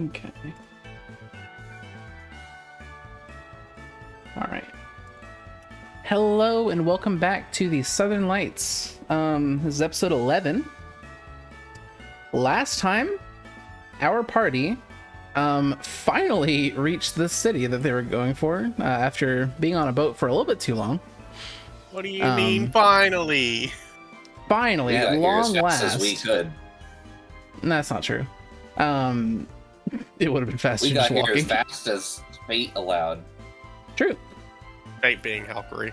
Okay. All right. Hello and welcome back to the Southern Lights. This is episode 11. Last time, our party finally reached the city that they were going for after being on a boat for a little bit too long. What do you mean, finally? Finally, We got at here long as last. fast as we could. No, that's not true. It would have been faster We just got here walking. as fast as fate allowed. True. Fate being Valkyrie.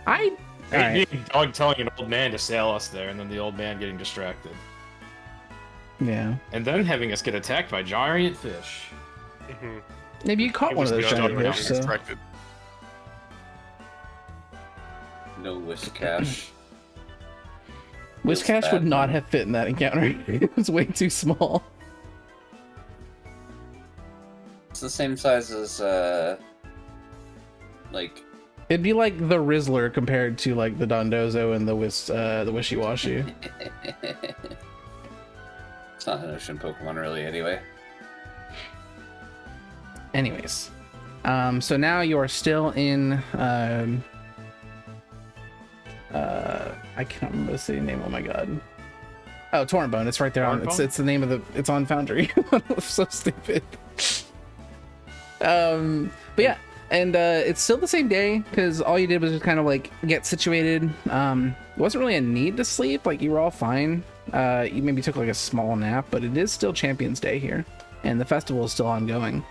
All right. Being dog telling an old man to sail us there, and then the old man getting distracted. Yeah. And then having us get attacked by giant fish. Mm-hmm. Maybe you caught one of those giant dog fish. getting So. No Whiscash. Whiscash would not have fit in that encounter. It was way too small. It's the same size as, like... It'd be like the Rizzler compared to like the Dondozo and the Wishy-Washy. It's not an ocean Pokemon really, anyway. Anyways, so now you are still in I can't remember the city name. Oh my god. Oh, Torrentbone. It's right there on. It's the name of the. It's on Foundry. So stupid. But yeah, and it's still the same day because all you did was just kind of like get situated. It wasn't really a need to sleep. Like you were all fine. You maybe took like a small nap, but it is still Champions Day here, and the festival is still ongoing.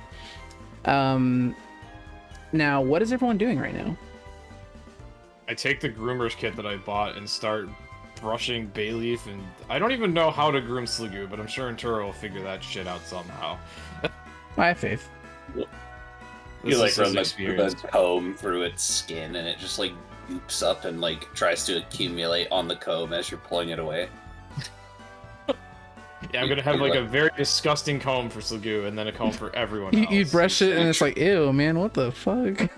Now, what is everyone doing right now? I take the groomer's kit that I bought and start brushing Bayleaf, and I don't even know how to groom Sliggoo, but I'm sure Enturo will figure that shit out somehow. I have faith. You like run his the comb through its skin, and it just like goops up and like tries to accumulate on the comb as you're pulling it away. Yeah, I'm gonna have like a very disgusting comb for Sliggoo, and then a comb for everyone else. You brush it, and it's like, ew, man, what the fuck?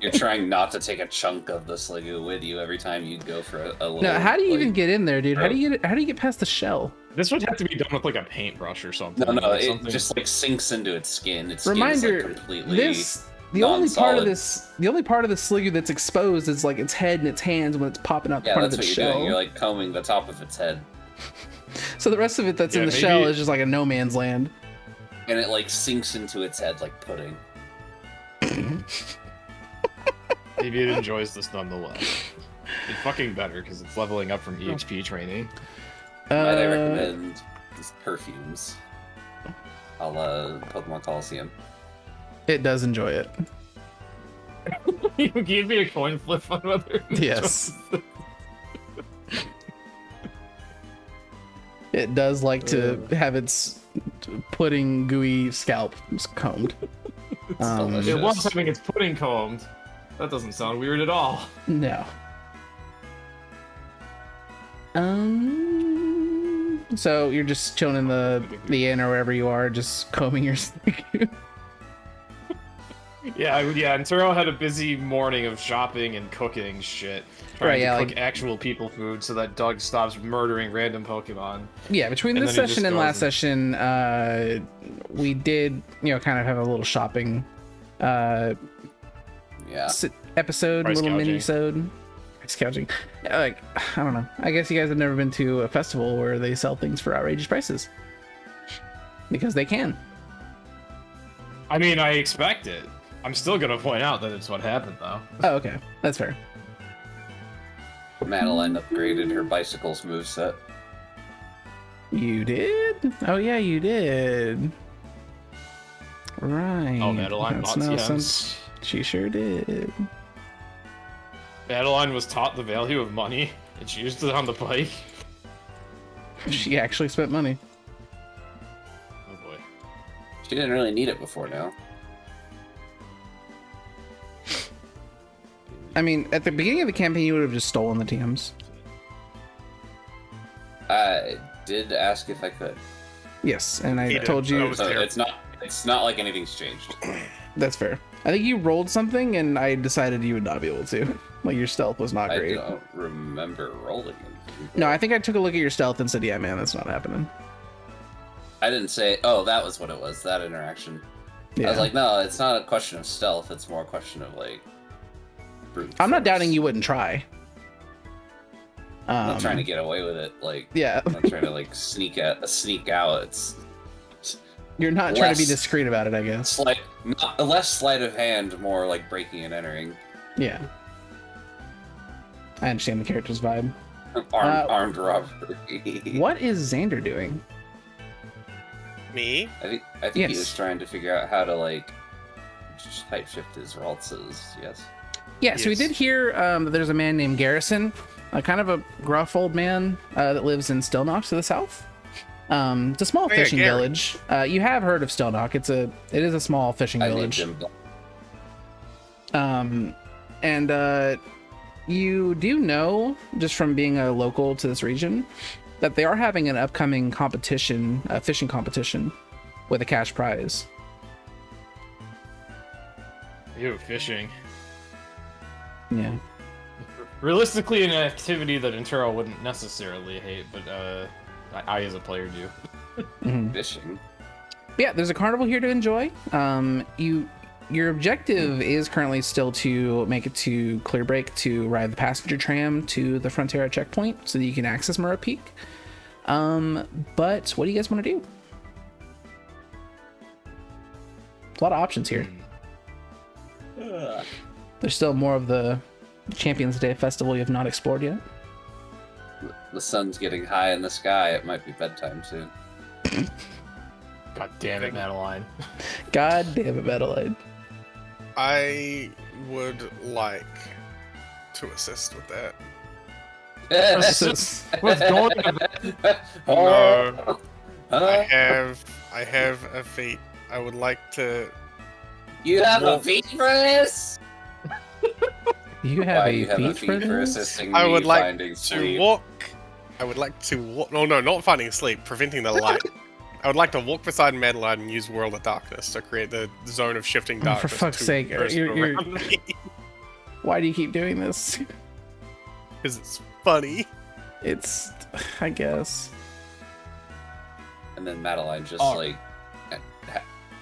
You're trying not to take a chunk of the Sliggoo with you every time you go for a little... No, how do you like, even get in there, dude? How do you get past the shell? This would have to be done with like a paintbrush or something. No, like it something... just like sinks into its skin. Its skin Reminder, is like completely the only part of non-solid. the only part of the Sliggoo that's exposed is like its head and its hands when it's popping out the Yeah, front that's of its what you're shell. doing. You're like combing the top of its head. So the rest of it that's in the maybe... shell is just like a no man's land. And it like sinks into its head like pudding. Maybe it enjoys this nonetheless. It's fucking better because it's leveling up from EXP training. Might I recommend these perfumes? A la Pokemon Coliseum. It does enjoy it. You gave me a coin flip on whether. Yes. It does like to have its pudding gooey scalp combed. delicious. It was having its pudding combed. That doesn't sound weird at all. No. So you're just chilling in the inn or wherever you are, just combing your Sliggoo. Yeah, and Turo had a busy morning of shopping and cooking shit. Trying to cook actual people food so that Doug stops murdering random Pokemon. Yeah, between this session and last session, we did, kind of have a little shopping episode, Price little gouging. mini-sode. Price gouging. Like, I don't know. I guess you guys have never been to a festival where they sell things for outrageous prices. Because they can. I mean, I expect it. I'm still gonna point out that it's what happened, though. Oh, okay. That's fair. Madeline upgraded her bicycle's moveset. You did? Oh, yeah, you did. Right. Oh, Madeline bought TMs. She sure did. Madeline was taught the value of money, and she used it on the bike. She actually spent money. Oh boy. She didn't really need it before now. I mean, at the beginning of the campaign, you would have just stolen the TMs. I did ask if I could. Yes, and I He did. told you. So it's not like anything's changed. That's fair. I think you rolled something, and I decided you would not be able to. Like, your stealth was not great. I don't remember rolling anything. No, I think I took a look at your stealth and said, yeah, man, that's not happening. I didn't say. Oh, that was what it was. That interaction. Yeah. I was like, no, it's not a question of stealth. It's more a question of like. Brute I'm not force. doubting you wouldn't try. I'm not trying to get away with it. Like, Yeah. I'm not trying to like sneak out. It's You're not trying to be less- discreet about it, I guess. not less sleight of hand, more like breaking and entering. Yeah. I understand the character's vibe. Armed robbery. What is Xander doing? Me? I think Yes. he was trying to figure out how to like just type shift his waltzes. Yes. Yeah, so we Yes. did hear that there's a man named Garrison, kind of a gruff old man that lives in Stillknock to the south. It's a small yeah, fishing Gary. village. You have heard of Stillknock. It is a small fishing I named village. him. And you do know, just from being a local to this region, that they are having an upcoming competition, a fishing competition, with a cash prize. Ew, fishing. Yeah. Realistically, an activity that Intero wouldn't necessarily hate, but I as a player do. Mhm. Fishing. But yeah, there's a carnival here to enjoy. Your objective is currently still to make it to Clearbreak to ride the passenger tram to the Frontera checkpoint so that you can access Murrah Peak. But what do you guys want to do? A lot of options here. There's still more of the Champions Day festival you have not explored yet. The sun's getting high in the sky. It might be bedtime soon. God damn it, Madeline. God damn it, Madeline. I would like to assist with that. What's going on? No. I Huh? have a feat. I would like to. You have Well- a feat for this? You have Why a you have a feat feat for for this? assisting I me would like finding to sleep? walk. I would like to walk. No, not finding sleep. Preventing the light. I would like to walk beside Madeline and use World of Darkness to create the zone of shifting Oh, for darkness. fuck's to sake, burst you're- around me. Why do you keep doing this? Because it's funny. It's, I guess. And then Madeline just Oh. like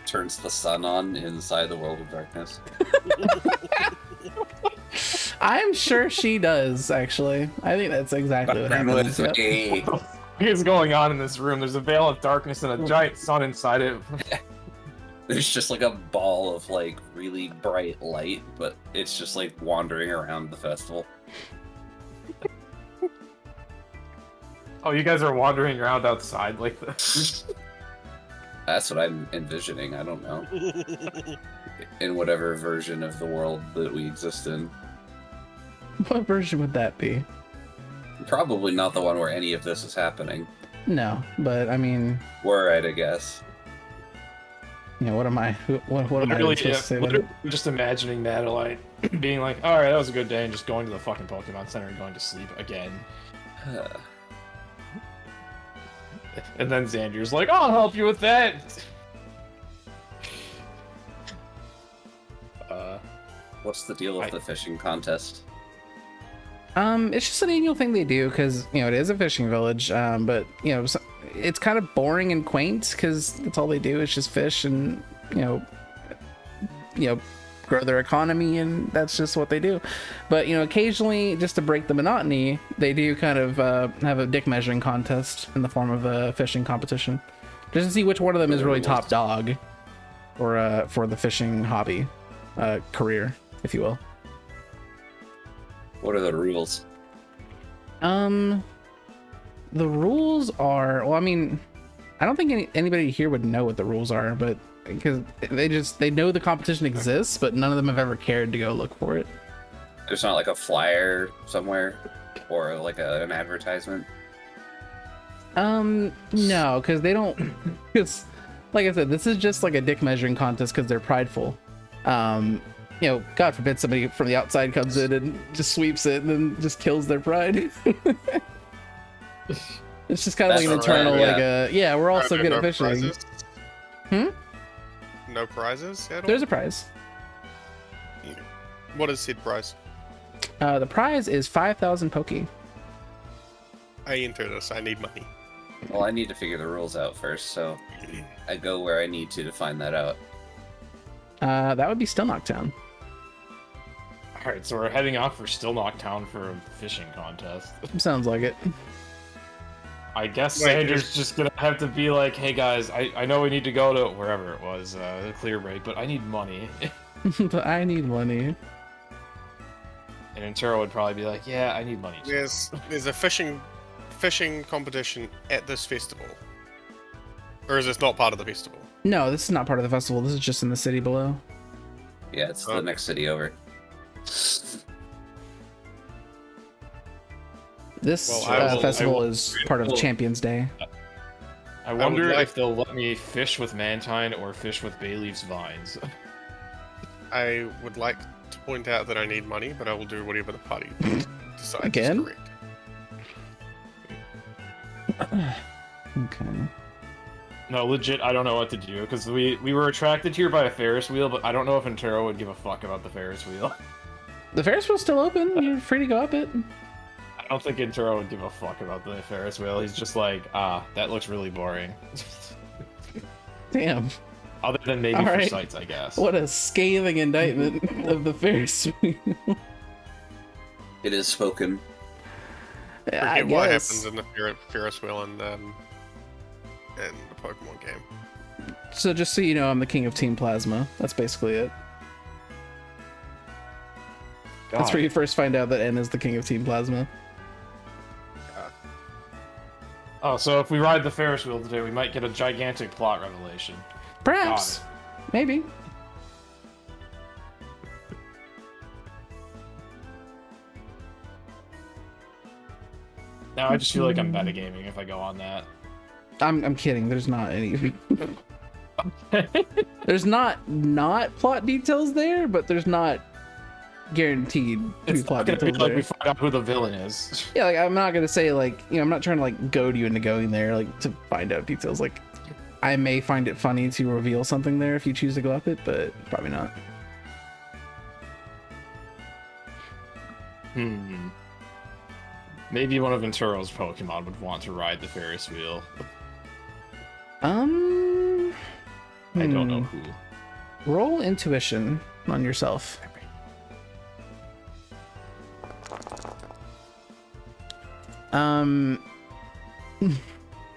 turns the sun on inside the world of darkness. I'm sure she does, actually. I think that's exactly what happens. Yep. Hey, What is going on in this room? There's a veil of darkness and a giant sun inside it. there's just like a ball of like really bright light, but it's just like wandering around the festival. Oh, you guys are wandering around outside like this. That's what I'm envisioning. I don't know. In whatever version of the world that we exist in. What version would that be? Probably not the one where any of this is happening. No, but I mean, Were I to guess. you know, what am I Literally, supposed yeah, to say? about literally it? just imagining Madeline being like, all right, that was a good day, and just going to the fucking Pokemon Center and going to sleep again. And then Xander's like, I'll help you with that. What's the deal with the fishing contest? It's just an annual thing they do because it is a fishing village. But it's kind of boring and quaint because that's all they do is just fish and grow their economy, and that's just what they do. But occasionally, just to break the monotony, they do kind of have a dick measuring contest in the form of a fishing competition, just to see which one of them is really top dog, or for the fishing hobby, career, if you will. What are the rules? The rules are, well, I mean, I don't think anybody here would know what the rules are, but because they know the competition exists, but none of them have ever cared to go look for it. There's not like a flyer somewhere or like an advertisement. No, because they don't. Because, like I said, this is just like a dick measuring contest because they're prideful. God forbid somebody from the outside comes in and just sweeps it and then just kills their pride. It's just kind of like an That's right, internal, yeah. we're all so No good at fishing. prizes? Hmm? No prizes at all? There's a prize. What is seed prize? The prize is 5,000 Poke. I enter this. I need money. Well, I need to figure the rules out first, so I go where I need to find that out. That would be Still Knocktown. Alright, so we're heading off for Still Knocktown for a fishing contest. Sounds like it. I guess Wait, Sanders just gonna have to be like, hey guys, I know we need to go to wherever it was, Clear Break, but I need money. But I need money. And Intero would probably be like, yeah, I need money too. There's a fishing competition at this festival. Or is this not part of the festival? No, this is not part of the festival. This is just in the city below. Yeah, it's the Oh. next city over. This Well, festival is part of will- Champions Day. I wonder like- if they'll let me fish with Mantine or fish with Bayleaf's vines. I would like to point out that I need money, but I will do whatever the party decides Again? is correct. Okay. No, legit, I don't know what to do, because we were attracted here by a Ferris wheel, but I don't know if Intero would give a fuck about the Ferris wheel. The Ferris wheel's still open. You're free to go up it. I don't think Intero would give a fuck about the Ferris wheel. He's just like, that looks really boring. Damn. Other than maybe All for right. sights, I guess. What a scathing indictment of the Ferris wheel. It is spoken. I Forget what guess. happens in the Ferris wheel and the Pokemon game. So just so you know, I'm the king of Team Plasma. That's basically it. That's God. where you first find out that N is the king of Team Plasma. Oh, so if we ride the Ferris wheel today, we might get a gigantic plot revelation. Perhaps. Maybe. Now I just feel like I'm metagaming if I go on that. I'm kidding. There's not any. There's not plot details there, but there's not guaranteed to be It's plot not gonna be details like there. we find out who the villain is. Yeah, like I'm not gonna say like, you know, I'm not trying to like goad you into going there like to find out details. Like I may find it funny to reveal something there if you choose to go up it, but probably not. Maybe one of Venturo's Pokemon would want to ride the Ferris wheel. I don't know who. Roll intuition on yourself.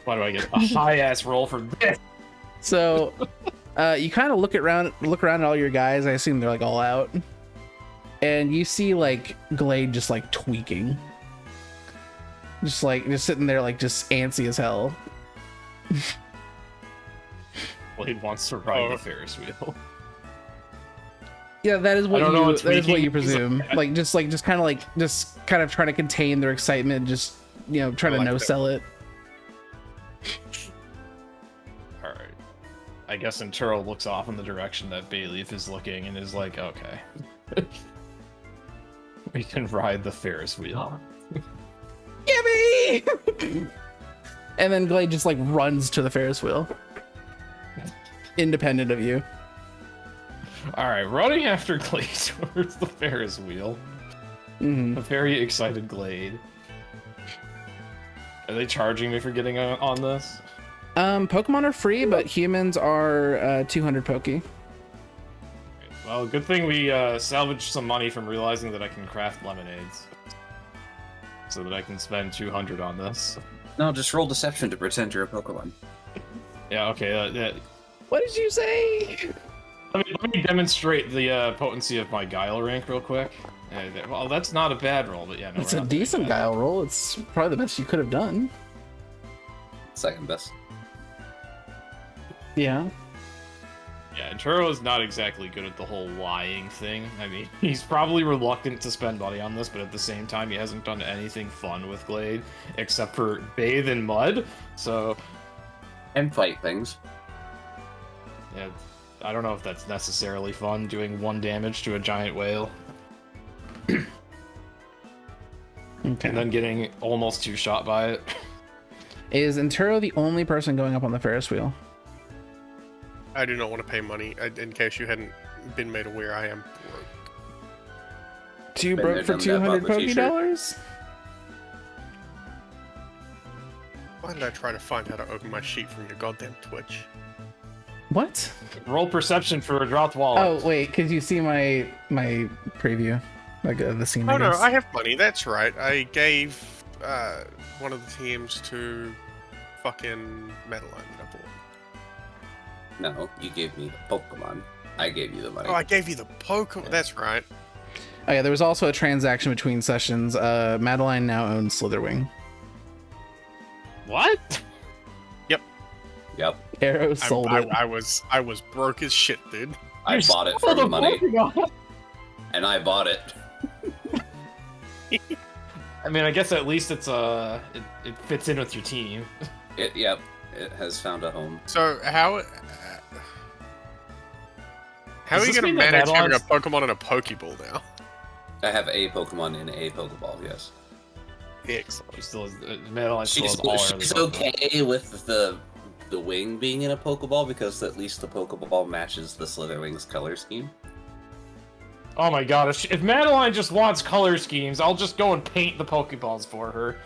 Why do I get a high ass roll for this? So you kind of look around at all your guys. I assume they're like all out, and you see like Glade just like tweaking, just sitting there like just antsy as hell. Blade wants to ride Oh. the Ferris wheel. Yeah, that is what I don't know you what that is what tweaking you is. presume. Just kind of trying to contain their excitement, just trying to like no that. sell it. Alright. I guess Intero looks off in the direction that Bayleaf is looking and is like, okay. We can ride the Ferris wheel. Gimme! And then Glade just like runs to the Ferris wheel, independent of you. Alright, running after Glade towards the Ferris wheel. Hmm. A very excited Glade. Are they charging me for getting on this? Pokemon are free, but humans are 200 Poke. Well, good thing we salvaged some money from realizing that I can craft lemonades. So that I can spend 200 on this. No, just roll deception to pretend you're a Pokemon. Yeah, okay. What did you say? Let me demonstrate the potency of my Guile rank real quick. Well, that's not a bad roll, but yeah, no, It's we're a not doing decent that. Guile roll. It's probably the best you could have done. Second best. Yeah. Yeah, Intero is not exactly good at the whole lying thing. I mean, he's probably reluctant to spend money on this, but at the same time, he hasn't done anything fun with Glade except for bathe in mud. So, And fight things. yeah, I don't know if that's necessarily fun, doing 1 damage to a giant whale Okay. and then getting almost 2-shot by it. Is Intero the only person going up on the Ferris wheel? I do not want to pay money. In case you hadn't been made aware, I am broke. Two Been broke there, for done that, 200 bought the Poke t-shirt. dollars? Why did I try to find how to open my sheet from your goddamn Twitch? What? Roll perception for a dropped wallet. Oh wait, could you see my preview, like the scene? Oh no, guess? I have money. That's right. I gave one of the teams to fucking Madeline that I bought. No, you gave me the Pokemon. I gave you the money. Oh, I gave you the Pokemon. That's right. Oh yeah, there was also a transaction between sessions. Madeline now owns Slitherwing. What? Yep. Arrow sold it. I was broke as shit, dude. I bought it for the money. And I bought it. I mean, I guess at least it's it fits in with your team. Yep. It has found a home. So how are Does you this gonna mean that manage having a Madeline's- Pokemon and a Pokeball now? I have a Pokemon in a Pokeball, yes. Excellent. She still has, Madeline still has all her She's other okay with the wing being in a Pokeball because at least the Pokeball matches the Slitherwing's color scheme. Oh my god, if Madeline just wants color schemes, I'll just go and paint the Pokeballs for her.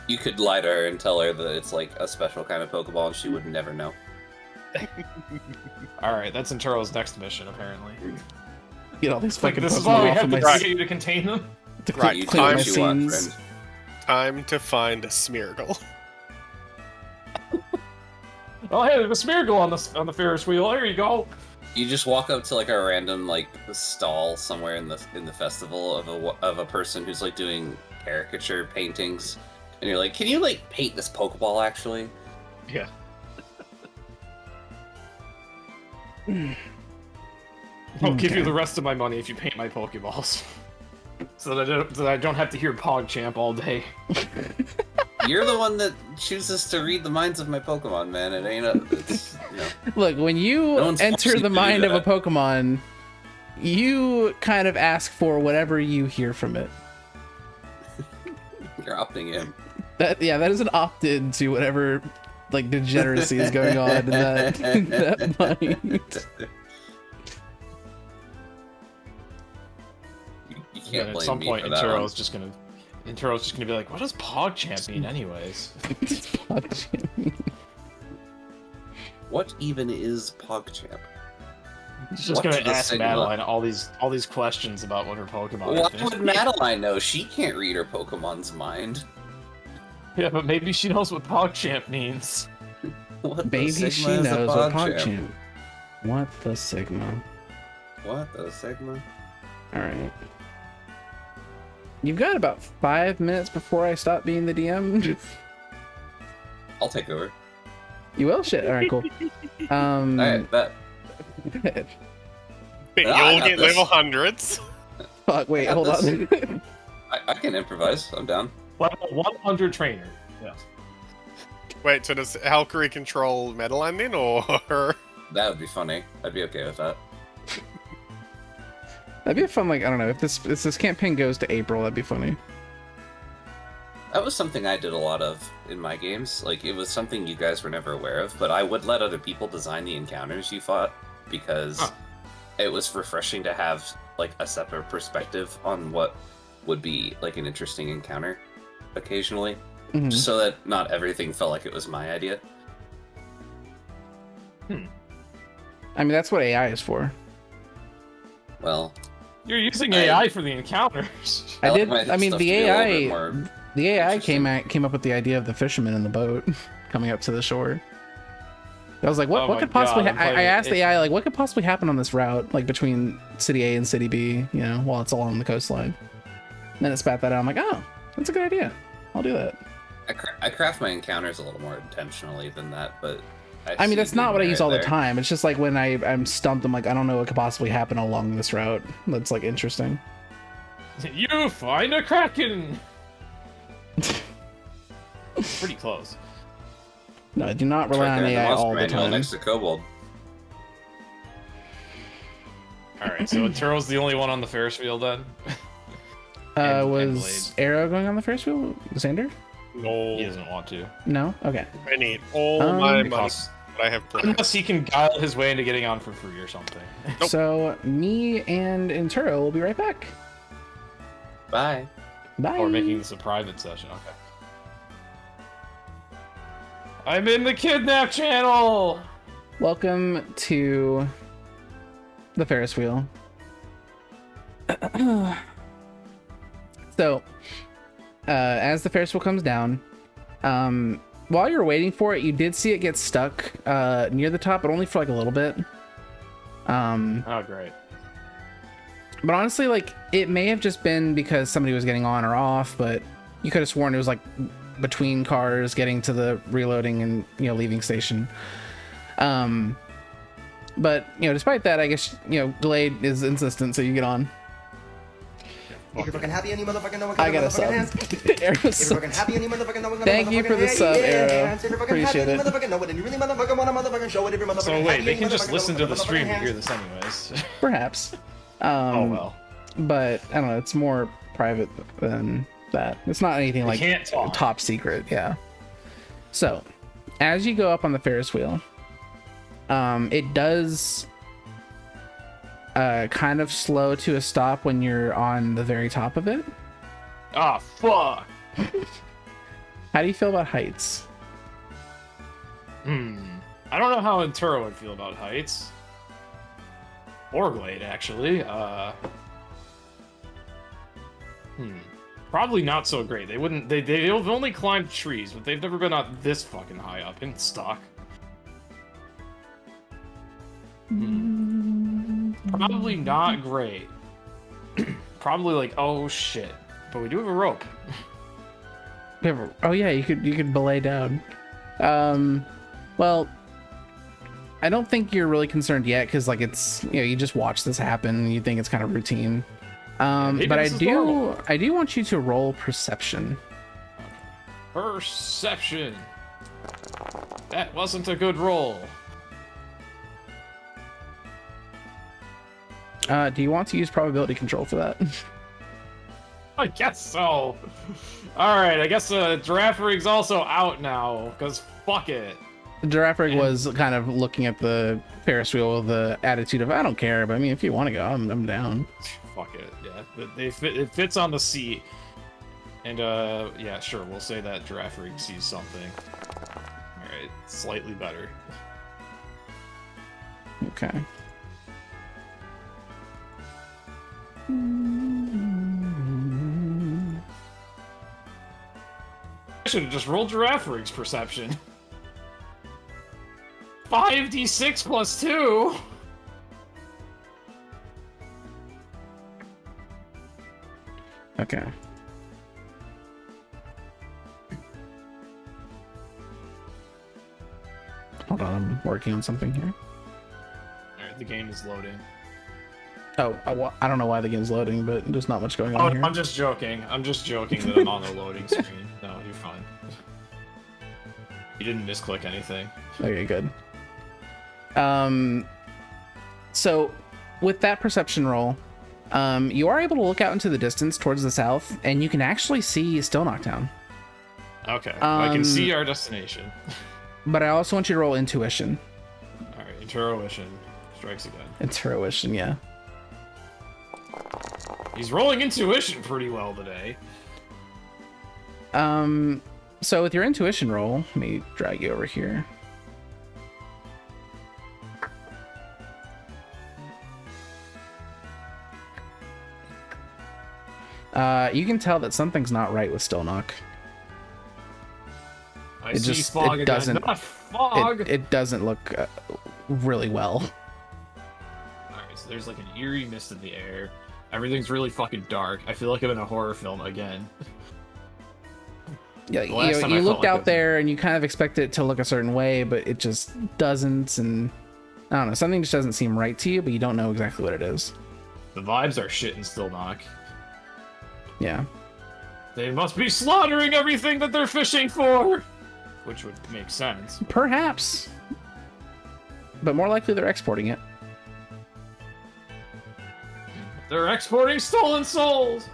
You could lie to her and tell her that it's like a special kind of Pokeball and she would never know. Alright, that's Inturo's next mission, apparently. Get all these Like, fucking this is Pokemon all we off have of to my do to get you to contain them? to Right, clean up my Times you want, scenes. friend. Time to find a Smeargle. Oh hey, there's a Smeargle on the Ferris wheel, there you go! You just walk up to like a random like stall somewhere in the festival of a person who's like doing caricature paintings, and you're like, "Can you like paint this Pokeball actually?" Yeah. I'll give you the rest of my money if you paint my Pokeballs. So that I don't have to hear PogChamp all day. You're the one that chooses to read the minds of my Pokemon, man. It ain't it's, you know. Look, when you No one's enter forcing you the to do mind of a that. Pokemon, you kind of ask for whatever you hear from it. You're opting in. That is an opt-in to whatever like degeneracy is going on in that, in that mind. You And can't at blame some me point, for that one. Inturo's just gonna be like, what does PogChamp mean anyways? What even is PogChamp? He's just What's gonna the ask signal? Madeline all these questions about what her Pokemon Why is. would Madeline know? She can't read her Pokemon's mind. Yeah, but maybe she knows what PogChamp means. What the Maybe Sigma she is a knows what PogChamp? PogChamp. What the Sigma? What the Sigma? Alright. You've got about 5 minutes before I stop being the DM. I'll take over. You will? Shit. Alright, cool. Alright, bet. Bet Yeah, I you'll got get this. level hundreds. Fuck, wait, I got hold on. I can improvise. I'm down. Level 100 trainer. Yes. Wait, so does Valkyrie control Madeline then, or That would be funny. I'd be okay with that. That'd be a fun, like, I don't know, if this campaign goes to April, that'd be funny. That was something I did a lot of in my games. Like, it was something you guys were never aware of, but I would let other people design the encounters you fought because it was refreshing to have, like, a separate perspective on what would be, like, an interesting encounter occasionally. Mhm. Just so that not everything felt like it was my idea. I mean, that's what AI is for. Well, You're using I- AI for the encounters. I like did. my I mean, stuff the to be a little bit AI, more the AI interesting. came up with the idea of the fisherman in the boat coming up to the shore. I was like, what? Oh what my could possibly? God, I'm I playing asked it- the AI, like, what could possibly happen on this route, like between city A and city B? You know, while it's all on the coastline. And then it spat that out. I'm like, oh, that's a good idea. I'll do that. I craft my encounters a little more intentionally than that, but I mean, that's not what I use all the there. time. It's just like when I'm stumped, I'm like, I don't know what could possibly happen along this route. That's like interesting. You find a Kraken! Pretty close. No, do not It's rely right on there in the AI monster all the manual time. next to Kobold. Alright, so Turo's the only one on the Ferris wheel then? and Was Arrow going on the Ferris wheel? Xander? no? He doesn't want to. No. Okay. I need all Um, my It money costs- that I have planned. Unless he can guile his way into getting on for free or something. Nope. So me and Inturo will be right back. Bye. Bye. Or making this a private session, okay. I'm in the kidnap channel. Welcome to the Ferris wheel. So, as the Ferris wheel comes down, while you're waiting for it, you did see it get stuck near the top, but only for like a little bit. Oh, great. But honestly, like, it may have just been because somebody was getting on or off, but you could have sworn it was like between cars getting to the reloading and, you know, leaving station. But, you know, despite that, I guess, you know, Glade is insistent, so you get on. If you're fucking happy and you motherfucking know what I got a sub. Arrow's If you're fucking happy and you motherfucking know what Thank you for the sub, Arrow. If you're fucking Appreciate happy it. and you motherfucking know it and you really motherfucking want to motherfucking show it if you're motherfucking So happy wait, and they you can just motherfucking listen know to what the stream to motherfucking hear hands. this anyways. Perhaps. Oh well. But, I don't know, it's more private than that. It's not anything They like can't talk. top secret, yeah. So, as you go up on the Ferris wheel, it does kind of slow to a stop when you're on the very top of it. Ah, fuck. How do you feel about heights? I don't know how Enturo would feel about heights. Or Glade, actually. Probably not so great. They wouldn't. They've only climbed trees, but they've never been up this fucking high up in stock. Probably not great. Probably like, oh shit. But we do have a rope. Oh yeah, you could belay down. Well, I don't think you're really concerned yet because like it's, you know, you just watch this happen and you think it's kind of routine. Maybe But this is normal. I do want you to roll perception. Perception. That wasn't a good roll. Do you want to use probability control for that? I guess so. Alright, I guess Giraffe Rig's also out now, because fuck it. Giraffe Rig was kind of looking at the Ferris wheel with the attitude of, I don't care, but I mean, if you want to go, I'm down. Fuck it, yeah. It fits on the seat. And, yeah, sure, we'll say that Giraffe Rig sees something. Alright, slightly better. Okay. I should have just rolled Giraffe Rig's perception. 5d6 plus 2! Okay. Hold on, I'm working on something here. Alright, the game is loading. Oh, I don't know why the game's loading, but there's not much going on Oh, here. I'm just joking. I'm just joking that I'm on the loading screen. No, you're fine. You didn't misclick anything. Okay, good. So with that perception roll, you are able to look out into the distance towards the south, and you can actually see Still Knockdown. Okay, I can see our destination. But I also want you to roll intuition. Alright, Intuition strikes again. Intuition, yeah. He's rolling intuition pretty well today. So with your intuition roll, let me drag you over here. You can tell that something's not right with Still Knock. I It see just- fog it again. doesn't- Not fog! It doesn't look really well. Alright, so there's like an eerie mist in the air. Everything's really fucking dark. I feel like I'm in a horror film again. Yeah, The last time I you felt looked like out this. there and you kind of expect it to look a certain way, but it just doesn't. And I don't know, something just doesn't seem right to you, but you don't know exactly what it is. The vibes are shit in Still Knock. Yeah. They must be slaughtering everything that they're fishing for! Which would make sense. Perhaps. But more likely they're exporting it. They're exporting stolen souls!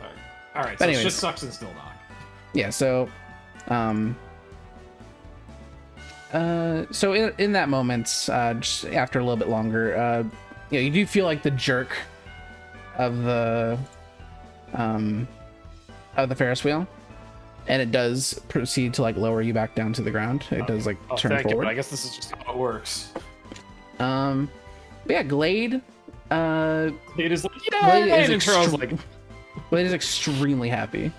Alright, so Anyways. shit sucks in Still Knock. Yeah, so so in that moment, just after a little bit longer, you know, you do feel like the jerk of the Ferris wheel. and it does proceed to like lower you back down to the ground. It does like turn thank you, forward. but I guess this is just how it works. But yeah, Glade. It is like, Glade yeah, is and Charles like, Glade is extremely happy.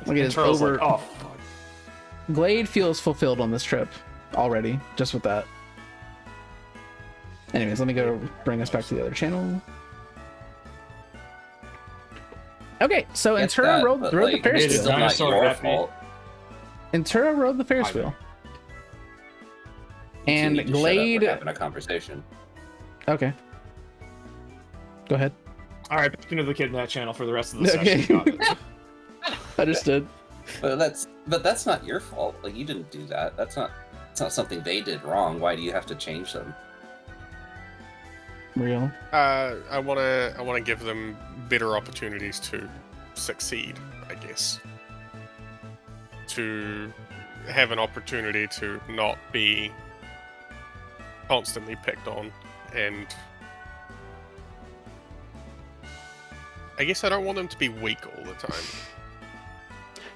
Like it and is Charles over. like, oh fuck. Glade feels fulfilled on this trip already, just with that. Anyways, let me go bring us back to the other channel. Okay, so Get Intura that, rode but, the like, Ferris it's wheel. still not Dinosaur your happy. fault. Intura rode the Ferris wheel. You And need to shut up. Glade. We're having a conversation. Okay. Go ahead. All right, back into the Kidnap channel for the rest of the Okay. session. Got it. Understood. But that's not your fault. Like, you didn't do that. It's not something they did wrong. Why do you have to change them? Real. I wanna give them better opportunities to succeed, I guess. To have an opportunity to not be constantly picked on, and I guess I don't want them to be weak all the time.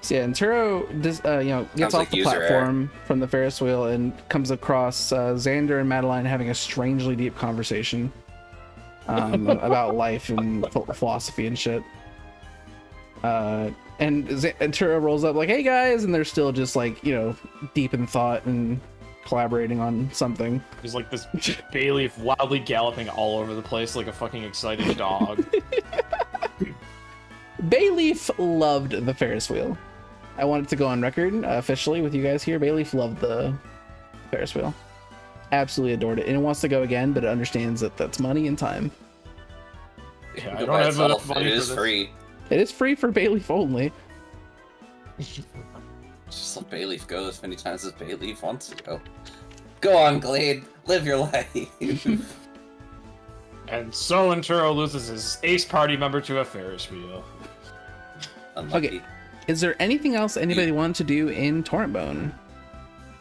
So yeah, Inturo gets Sounds off like the user platform from the Ferris wheel and comes across Xander and Madeline having a strangely deep conversation about life and philosophy and shit. And Inturo rolls up like, "Hey guys," and they're still just like, deep in thought and collaborating on something. There's like this Bayleaf wildly galloping all over the place like a fucking excited dog. Bayleaf loved the Ferris wheel. I wanted to go on record officially with you guys here. Bayleaf loved the Ferris wheel. Absolutely adored it. And it wants to go again, but it understands that that's money and time. Yeah, I Go don't by have itself, enough money it for is this. free. It is free for Bayleaf only. Just let Bayleaf go as many times as Bayleaf wants to go. Go on, Glade. Live your life. And so Inturo loses his ace party member to a Ferris wheel. Unlucky. Okay. Is there anything else anybody wanted to do in Torrentbone?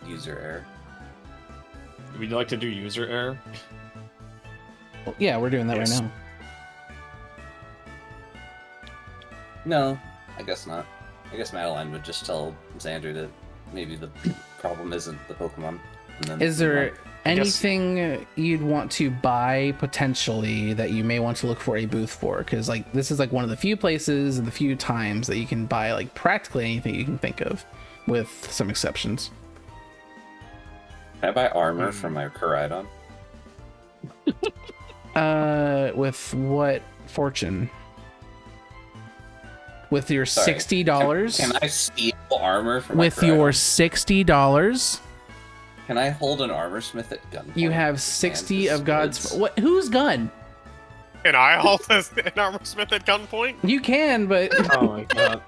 User error. Would you like to do user error? Well, yeah, we're doing that Yes. right now. No, I guess not. I guess Madeline would just tell Xander that maybe the problem isn't the Pokemon. And then Is there I guess- anything you'd want to buy potentially that you may want to look for a booth for? Because like this is like one of the few places and the few times that you can buy like practically anything you can think of, with some exceptions. Can I buy armor for my Koraidon? With what fortune? With your Sorry. $60? Can I steal armor from my With your Koraidon? $60? Can I hold an armor smith at gunpoint? You have and 60 his of God's. goods? What? Whose gun? Can I hold an armor smith at gunpoint? You can, but Oh my god.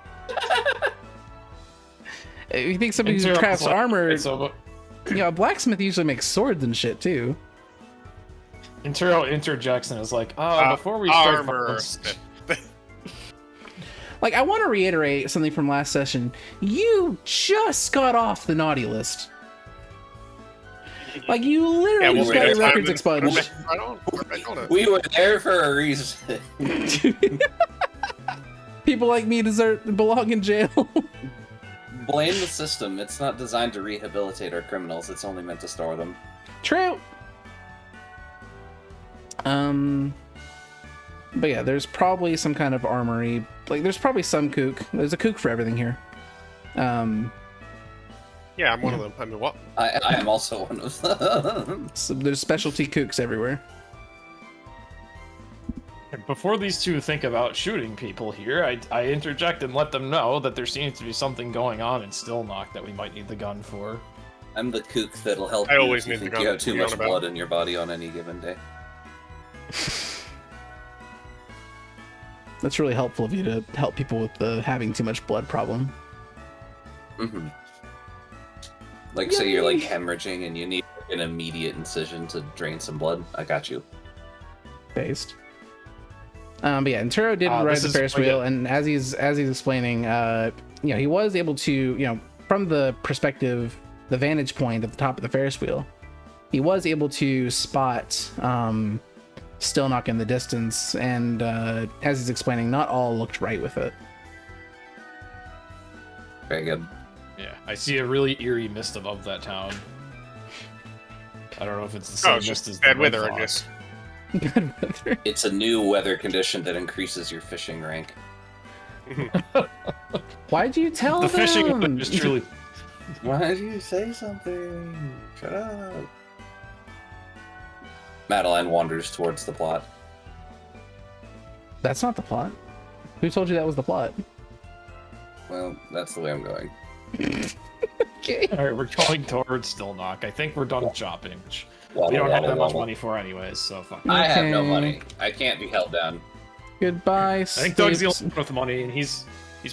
if you think somebody who Inturo crafts was like, armor, "It's over." a blacksmith usually makes swords and shit too. Inturo interjects and is like, "Oh, before we start armor. smith." Like, I want to reiterate something from last session. You just got off the naughty list. Like, you literally just got your records expunged. Right on. We're back on it. We were there for a reason. People like me belong in jail. Blame the system. It's not designed to rehabilitate our criminals. It's only meant to store them. True. But yeah, there's probably some kind of armory. Like, there's probably some kook. There's a kook for everything here. Yeah, I'm one of them. I mean, what? I am also one of them. So there's specialty kooks everywhere. Before these two think about shooting people here, I interject and let them know that there seems to be something going on in Stillknock that we might need the gun for. I'm the kook that'll help I you always if you need the think gun you have to too be much on about. blood in your body on any given day. That's really helpful of you to help people with the having too much blood problem. Mm-hmm. Like, say you're like hemorrhaging and you need an immediate incision to drain some blood. I got you. Based. But yeah, Inturo did ride this the is Ferris where wheel, and as he's explaining, he was able to, from the perspective, the vantage point at the top of the Ferris wheel, he was able to spot Stillknock in the distance, and as he's explaining, not all looked right with it. Very good. Yeah, I see a really eerie mist above that town. I don't know if it's the same it's mist just as bad the weather, Red I guess. Fox. Bad weather. It's a new weather condition that increases your fishing rank. Why'd you tell The fishing them? weather is truly. Why did you say something? Shut up. Madeline wanders towards the plot. That's not the plot. Who told you that was the plot? Well, that's the way I'm going. Okay. All right, we're going towards Stillknock. I think we're done shopping, which Wobble, we don't have wobble, that much wobble. money for anyways. So fuck. I have no Okay. money. I can't be held down. Goodbye, I think Doug's the Slate. only one with money, and he's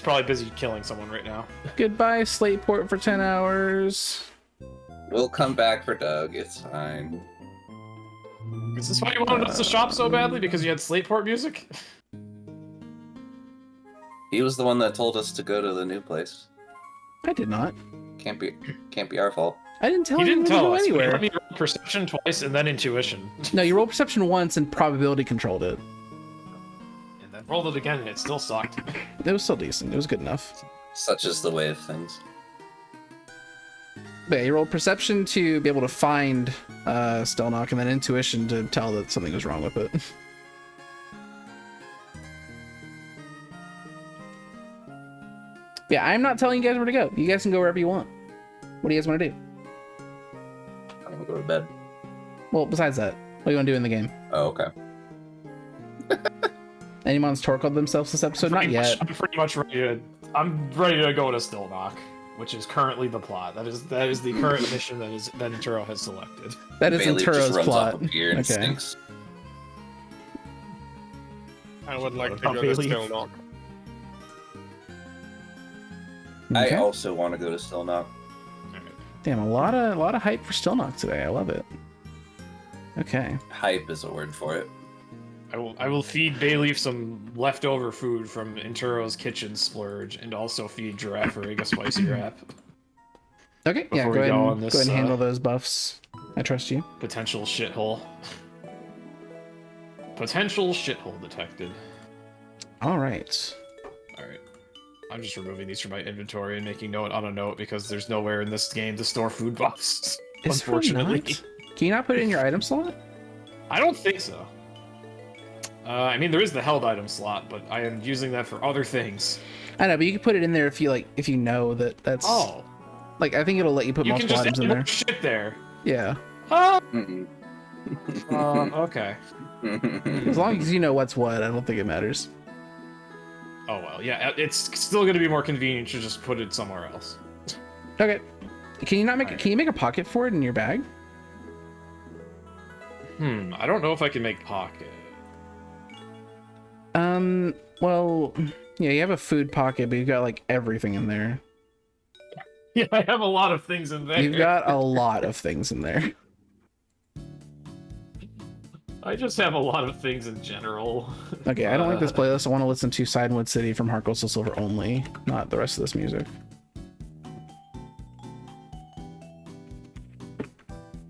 probably busy killing someone right now. Goodbye, Slateport for 10 hours. We'll come back for Doug. It's fine. Is this why you wanted us to shop so badly? Because you had Slateport music? He was the one that told us to go to the new place. I did not. Can't be our fault. I didn't tell He you didn't to tell go us. anywhere. Let me roll perception twice and then intuition. No, you rolled perception once and probability controlled it. And then rolled it again and it still sucked. It was still decent. It was good enough. Such is the way of things. But yeah, you rolled perception to be able to find Stillknock, and then intuition to tell that something was wrong with it. Yeah, I'm not telling you guys where to go. You guys can go wherever you want. What do you guys want to do? I'm gonna go to bed. Well, besides that, what do you want to do in the game? Oh, okay. Anyone's torqued themselves this episode? Not yet. I'm pretty much ready to. I'm ready to go to Stillknock, which is currently the plot. That is the current mission that Inturo has selected. That is Bailey just Inturo's runs plot. off of here and Okay. stinks. I would like to About go to Bailey? Stillknock. Okay. I also want to go to Stillknock. Damn, a lot of hype for Stillknock today. I love it. Okay. Hype is a word for it. I will feed Bayleaf some leftover food from Inturo's kitchen splurge, and also feed Giraffe a spicy wrap. Okay. Yeah. Before Go we ahead go and on this, go ahead and handle those buffs. I trust you. Potential shithole. Potential shithole detected. All right. Alright. I'm just removing these from my inventory and making note on a note because there's nowhere in this game to store food buffs. Is there Unfortunately. not? Can you not put it in your item slot? I don't think so. I mean, there is the held item slot, but I am using that for other things. I know, but you can put it in there if you know that that's. Oh, Like, I think it'll let you put you can multiple just items add in more there. shit there. Yeah. Ah! Mm-mm. Okay. As long as you know what's what, I don't think it matters. Oh well, yeah. It's still going to be more convenient to just put it somewhere else. Okay. Can you not make? Alright. Can you make a pocket for it in your bag? I don't know if I can make pocket. Well, yeah, you have a food pocket, but you've got like everything in there. Yeah, I have a lot of things in there. You've got a lot of things in there. I just have a lot of things in general. Okay, I don't like this playlist. I want to listen to Sidewood City from Heart Gold Soul Silver only, not the rest of this music.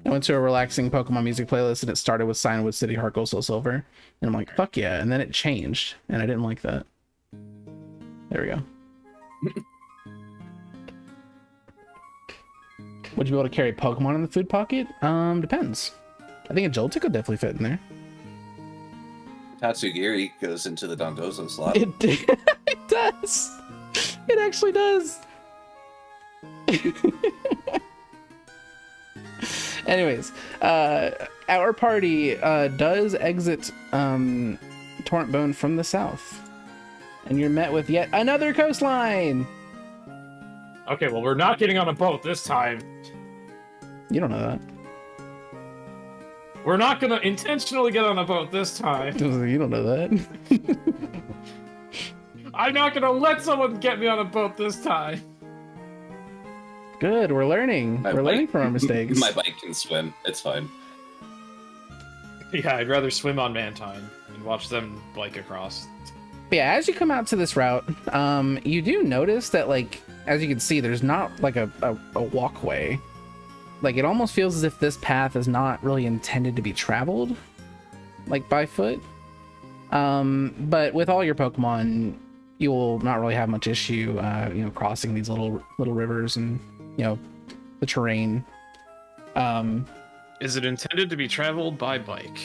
I went to a relaxing Pokemon music playlist and it started with Sidewood City, Heart Gold Soul Silver. And I'm like, fuck yeah. And then it changed and I didn't like that. There we go. Would you be able to carry Pokemon in the food pocket? Depends. I think a Joltik would definitely fit in there. Tatsugiri goes into the Dondozo slot. It does. It actually does. Anyways, our party does exit Torrent Bone from the south, and you're met with yet another coastline. Okay, well, we're not getting on a boat this time. You don't know that. We're not gonna intentionally get on a boat this time. You don't know that. I'm not gonna let someone get me on a boat this time. Good, we're learning. My We're learning bike- from our mistakes. My bike can swim. It's fine. Yeah, I'd rather swim on Mantine and watch them bike across. But yeah, as you come out to this route, you do notice that, like, as you can see, there's not like a walkway. Like, it almost feels as if this path is not really intended to be traveled, like, by foot. But with all your Pokemon, you will not really have much issue, crossing these little rivers and the terrain. Is it intended to be traveled by bike?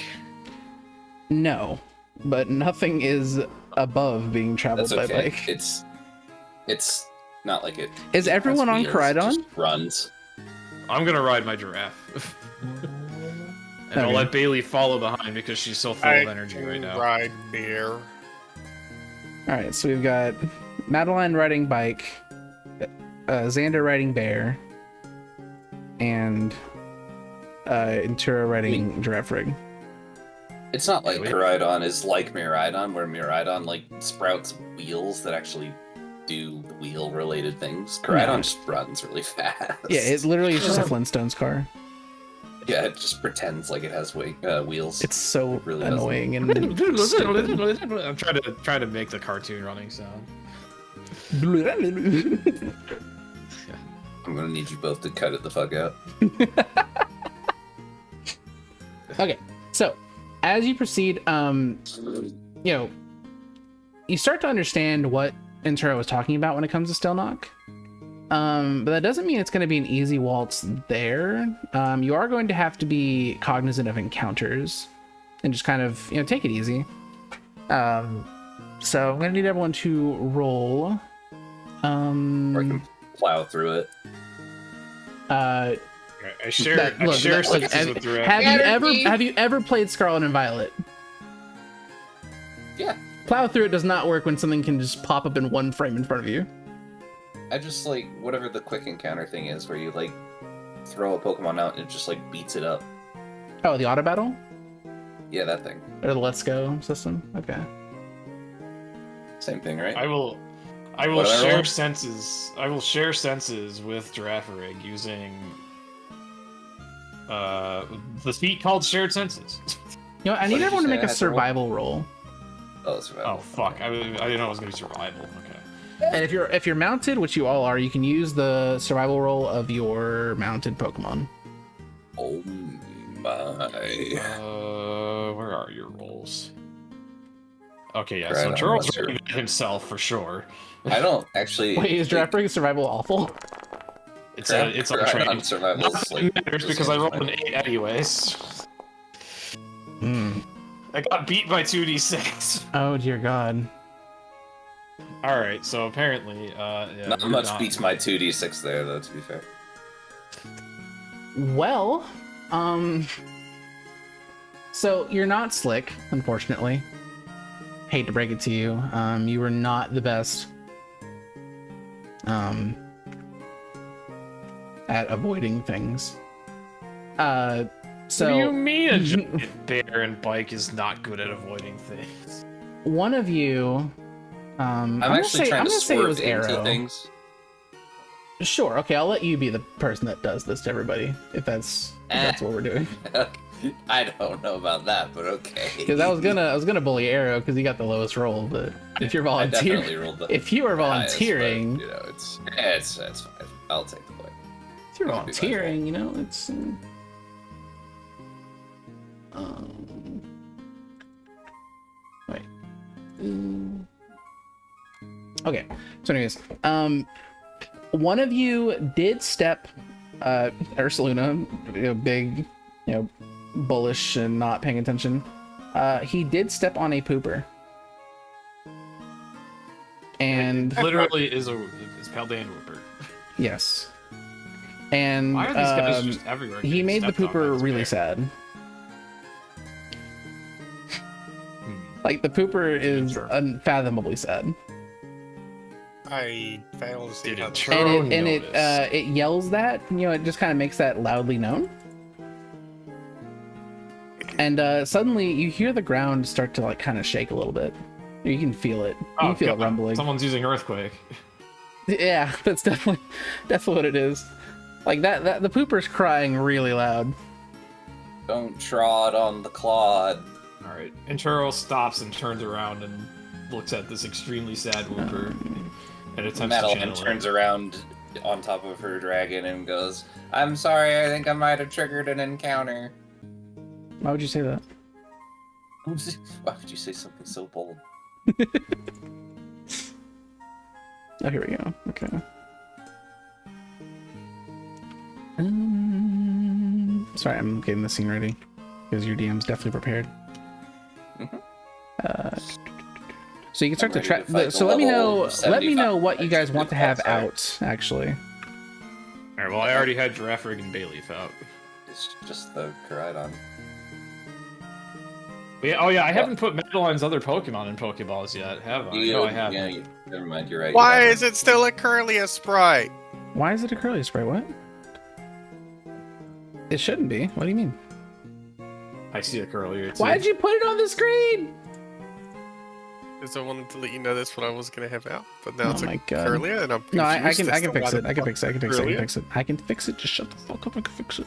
No, but nothing is above being traveled That's by okay. bike. It's not like it. Is everyone on wheels, Koraidon? just runs. I'm gonna ride my giraffe. And I'll Okay. let Bailey follow behind because she's so full of energy right now. Ride beer. All right, so we've got Madeline riding bike, Xander riding bear, and Intura riding giraffe rig. It's not like Koraidon is like Miraidon, where Miraidon like sprouts wheels that actually do wheel-related things. Koraidon just runs really fast. Yeah, it literally is just a Flintstones car. Yeah, it just pretends like it has wheels. It's so It really doesn't. annoying and stupid. I'm trying to make the cartoon running sound. I'm gonna need you both to cut it the fuck out. Okay, so as you proceed, you start to understand what Intero was talking about when it comes to Stillknock. But that doesn't mean it's going to be an easy waltz there. You are going to have to be cognizant of encounters and just kind of, take it easy. So I'm going to need everyone to roll. Or I can plow through it. I share senses with Giraffe. Have you ever played Scarlet and Violet? Yeah. Plow through it does not work when something can just pop up in one frame in front of you. I just like whatever the quick encounter thing is, where you like throw a Pokemon out and it just like beats it up. Oh, the auto battle? Yeah, that thing. Or the Let's Go system? Okay. Same thing, right? I will What am I share rolling? senses. I will share senses with Giraffe Rig using the feat called shared senses. I What need did everyone you to say make I a had to roll? survival roll. Oh, survival. Oh fuck! I didn't know it was gonna be survival. Okay. And if you're mounted, which you all are, you can use the survival roll of your mounted Pokemon. Oh my. Where are your rolls? Okay, yeah. Right So on, Charles what's your- ready himself for sure. I don't actually. Wait, is Draft Rig survival awful? It's on Koraidon survival. Not is, that like, it matters because I rolled an 8 anyways. I got beat by 2d6. Oh dear God. All right, so apparently, yeah, Not we're much beats my 2d6 there, though. To be fair. Well, so you're not slick, unfortunately. Hate to break it to you. You were not the best at avoiding things. So What do you mean a giant bear and bike is not good at avoiding things? one of you, I'm actually trying to it swerve was into Arrow. things. Sure, okay, I'll let you be the person that does this to everybody, if that's what we're doing. I don't know about that, but okay. Because I was gonna bully Arrow because he got the lowest roll, but if you're I definitely volunteering, rolled the if you are highest, but, volunteering, it's fine. I'll take the point. if you're That'd be my volunteering, it's. Wait. Okay. So, anyways, one of you did step, Ursaluna, big, bullish and not paying attention. He did step on a pooper. And Literally is Paldean Rupert. yes. And Why are these guys just everywhere? he getting made the stepped on by pooper this really bear? sad. Like the pooper is Sure. unfathomably sad. I fail to see Did how it this turn? And Oh, it notice. it yells that, it just kind of makes that loudly known. And suddenly you hear the ground start to like kind of shake a little bit. You can feel it. You can feel it God, rumbling. Someone's using earthquake. Yeah, that's definitely what it is. Like that the pooper's crying really loud. Don't trod on the clod. All right, Intero stops and turns around and looks at this extremely sad Whooper and attempts to Madeline channel turns it. around on top of her dragon and goes, "I'm sorry, I think I might have triggered an encounter." Why would you say that? Why would you say something so bold? Oh, here we go. Okay. Sorry, I'm getting the scene ready because your DM's definitely prepared. So you can start I'm to ready to fight so the let me level know. Let me know 75 what you guys want to have sorry. out. Actually, All right. Well, I already had Giraffe Rig and Bayleaf out. It's just the Koraidon. Yeah, oh yeah, I haven't put Madeline's other Pokemon in Pokeballs yet, have I? No, I haven't. Yeah, never mind, you're right. Why you is it still a Curlia sprite? why is it a curly spray? What? It shouldn't be. What do you mean? I see it earlier too. Why did you put it on the screen? Because I wanted to let you know that's what I was going to have out. But now it's Oh a my God. Curlia, and I'm No, I confused can as to fix why it. the I can fuck fix it. I can fix it. I can Curlia? fix it. I can fix it. Just shut the fuck up. I can fix it.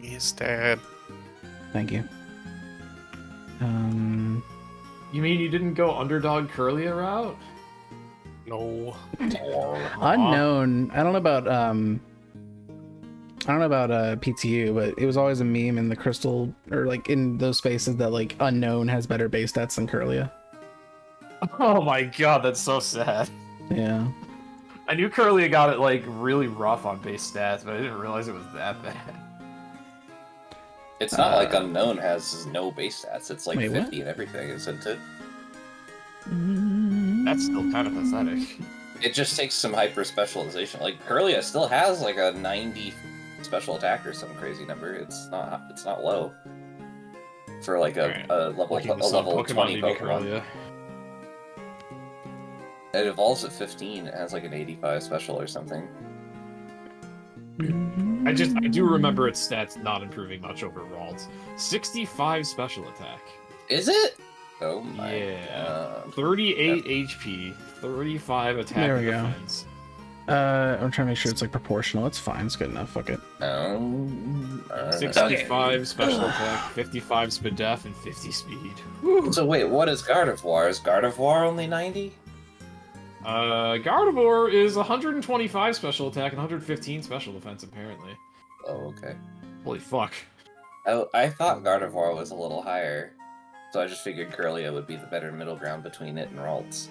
Yes, Dad. Thank you. You mean you didn't go Underdog Curlia route? No. Unknown. I don't know about PTU, but it was always a meme in the crystal or like in those spaces that like unknown has better base stats than Curlia. Oh my god, that's so sad. Yeah. I knew Curlia got it like really rough on base stats, but I didn't realize it was that bad. It's not like Unknown has no base stats. It's like Wait, 50 and everything, isn't it? That's still kind of pathetic. It just takes some hyper specialization. Like Curlia still has like a 90 special attack or some crazy number. It's not low for like Alright. a level Looking to sub 20 maybe Pokemon. Curlia. It evolves at 15. It has like an 85 special or something. I do remember its stats not improving much over Rald's. 65 special attack. Is it? Oh my Yeah. god. 38 HP, 35 attack There and we go. defense. I'm trying to make sure it's like proportional. It's fine. It's good enough. Fuck it. Oh. 65 special attack, 55 speed def, and 50 speed. So wait, what is Gardevoir? Is Gardevoir only 90? Gardevoir is 125 special attack and 115 special defense, apparently. Oh, okay. Holy fuck. I thought Gardevoir was a little higher, so I just figured Curlia would be the better middle ground between it and Ralts.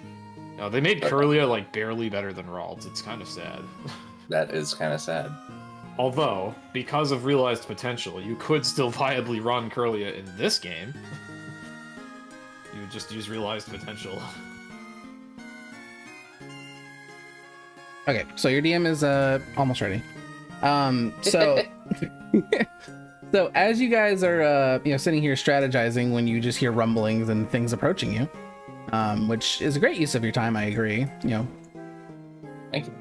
No, they made But- Curlia like barely better than Rald's. It's kind of sad. That is kind of sad. Although, because of realized potential, you could still viably run Curlia in this game. You would just use realized potential. Okay, so your DM is almost ready. So so as you guys are sitting here strategizing when you just hear rumblings and things approaching you, which is a great use of your time, I agree. Thank you.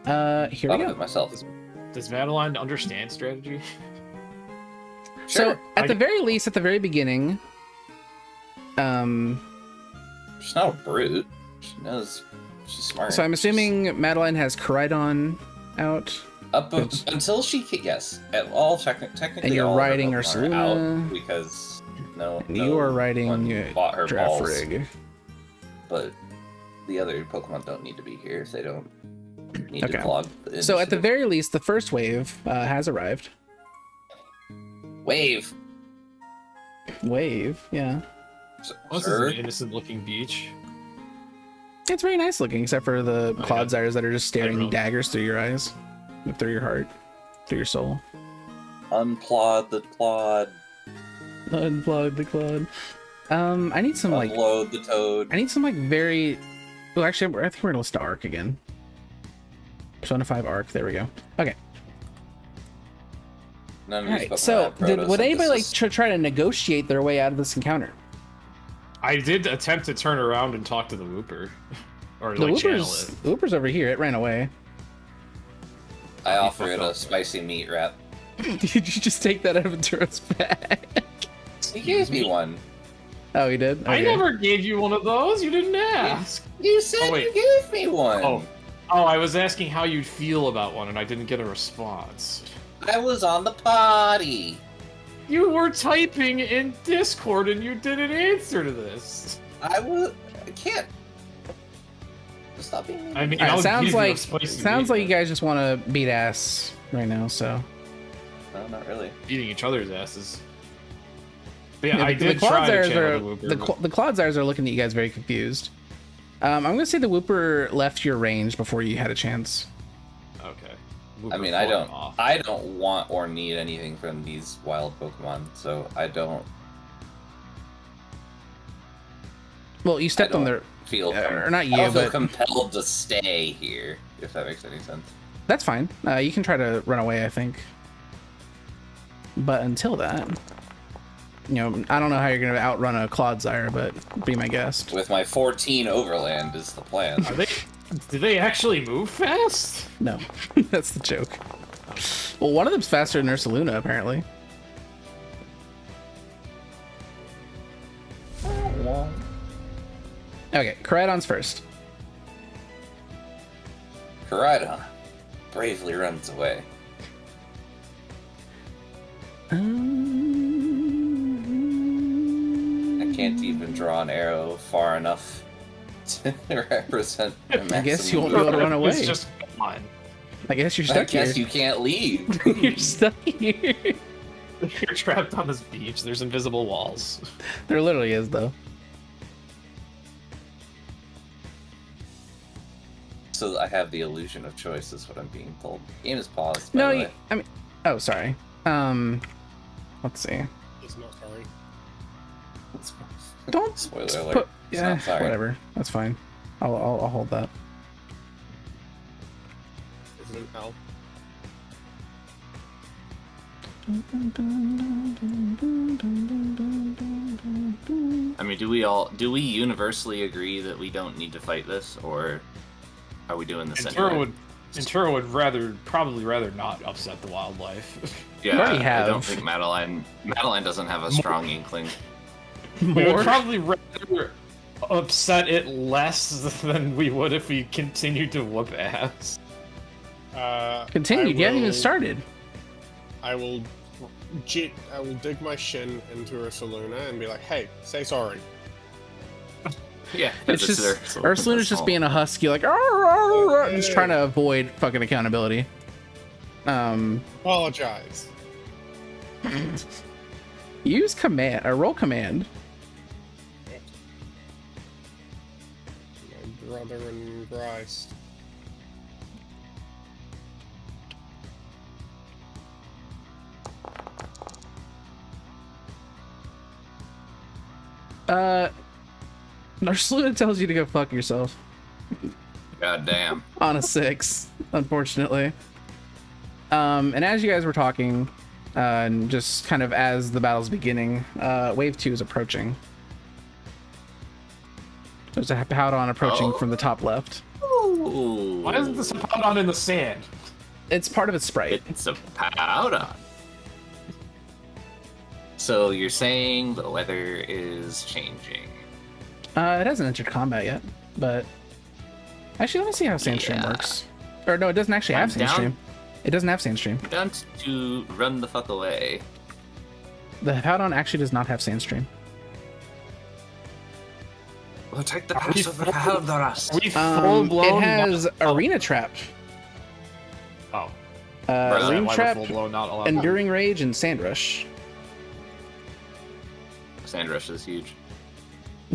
Here we Thought of go. it myself. Does Madeline understand strategy? So Sure. at the very least, at the very beginning, She's not a brute. She knows. She's smart. so I'm assuming Madeline has Koraidon out. Until she yes, at all technically. And you're all of her riding Pokemon are Ursaluna. out because no. And you are riding one bought her Giraffe balls, Rig. but the other Pokemon don't need to be here if they don't need Okay. to clog. The So at the initiative. very least, the first wave has arrived. Wave. Wave, yeah. This is Sir? an innocent-looking beach. It's very nice looking, except for the yeah. Clodsires that are just staring really- daggers through your eyes, through your heart, through your soul. Unplod the Clod. Unplug the Clod. I need some like, Unload the Toad. I need some like very. Oh, actually, I think we're gonna list Arc again. Persona 5 Arc. There we go. Okay. None of All these right. Pokemon So, have would anybody like photosynthesis. try to negotiate their way out of this encounter? I did attempt to turn around and talk to the Wooper. Or The like channel Whooper's, it. Whooper's over here. It ran away. I He offer fucked it a up. spicy meat wrap. Did you just take that out of Venturo's bag? He gave me one. Oh, he did. I Okay. never gave you one of those. You didn't ask. You said Oh, wait. you gave me one. Oh, I was asking how you'd feel about one, and I didn't get a response. I was on the potty. You were typing in Discord, and you didn't answer to this. I can't. Stop being mean. I mean, All right, I'll sounds give you a like spicy meat, you guys just want to beat ass right now. So No, not really. beating each other's asses. But yeah, Yeah, I the did try to Clodsires channel are the Wooper. the Clodsires are looking at you guys very confused. I'm gonna say the Wooper left your range before you had a chance. Okay. I mean, I don't want or need anything from these wild Pokemon, so I don't. Well, you stepped on their. Feel or not you, I don't feel but compelled to stay here. If that makes any sense. that's fine. You can try to run away, I think. But until that, you know, I don't know how you're gonna outrun a Clodsire, but be my guest. With my 14 overland is the plan. Do they actually move fast? No, that's the joke. Well, one of them's faster than Ursaluna, apparently. Okay, Koraidon's first. Koraidon bravely runs away. I can't even draw an arrow far enough to represent a I guess you won't be able to run away. It's just fine. I guess you're stuck here. I guess you can't leave. You're stuck here. You're trapped on this beach. There's invisible walls. There literally is, though. So I have the illusion of choice, is what I'm being told. Game is paused. No, by the way. I mean, oh, sorry. Let's see. He's not sorry. Don't Spoiler alert. put. It's Yeah, not sorry. whatever. That's fine. I'll hold that. Isn't hell. I mean, do we universally agree that we don't need to fight this, or are we doing this anyway? Inturo would probably rather not upset the wildlife. Yeah, You already I have. don't think Madeline doesn't have a strong inkling. We More? would probably rather upset it less than we would if we continued to whoop ass. Continue. You haven't even will- started. I will dig my shin into Ursaluna and be like, "Hey, say sorry." Yeah, It's just Ursaluna's just being a husky, like, "Arr, arr, arr," just trying to avoid fucking accountability. Apologize. Use command or roll command. My brother in Christ. Ursaluna tells you to go fuck yourself God damn. on a 6, unfortunately. And as you guys were talking, and just kind of as the battle's beginning, wave 2 is approaching. There's a Powdon approaching from the top left. Ooh. Why isn't this Hippowdon in the sand? It's part of its sprite. It's a Powdon. So you're saying the weather is changing? It hasn't entered combat yet, but actually, let me see how Sandstream Yeah. works. Or no, it doesn't actually have I'm down. Sandstream. It doesn't have Sandstream. Don't to run the fuck away. The Powdon actually does not have Sandstream. We'll take the pass over Haldoras. We full It blown. has Arena Trap, Oh, Arena why Trap, full blown not allowed? Enduring Rage, and Sand Rush. Sandrush is huge.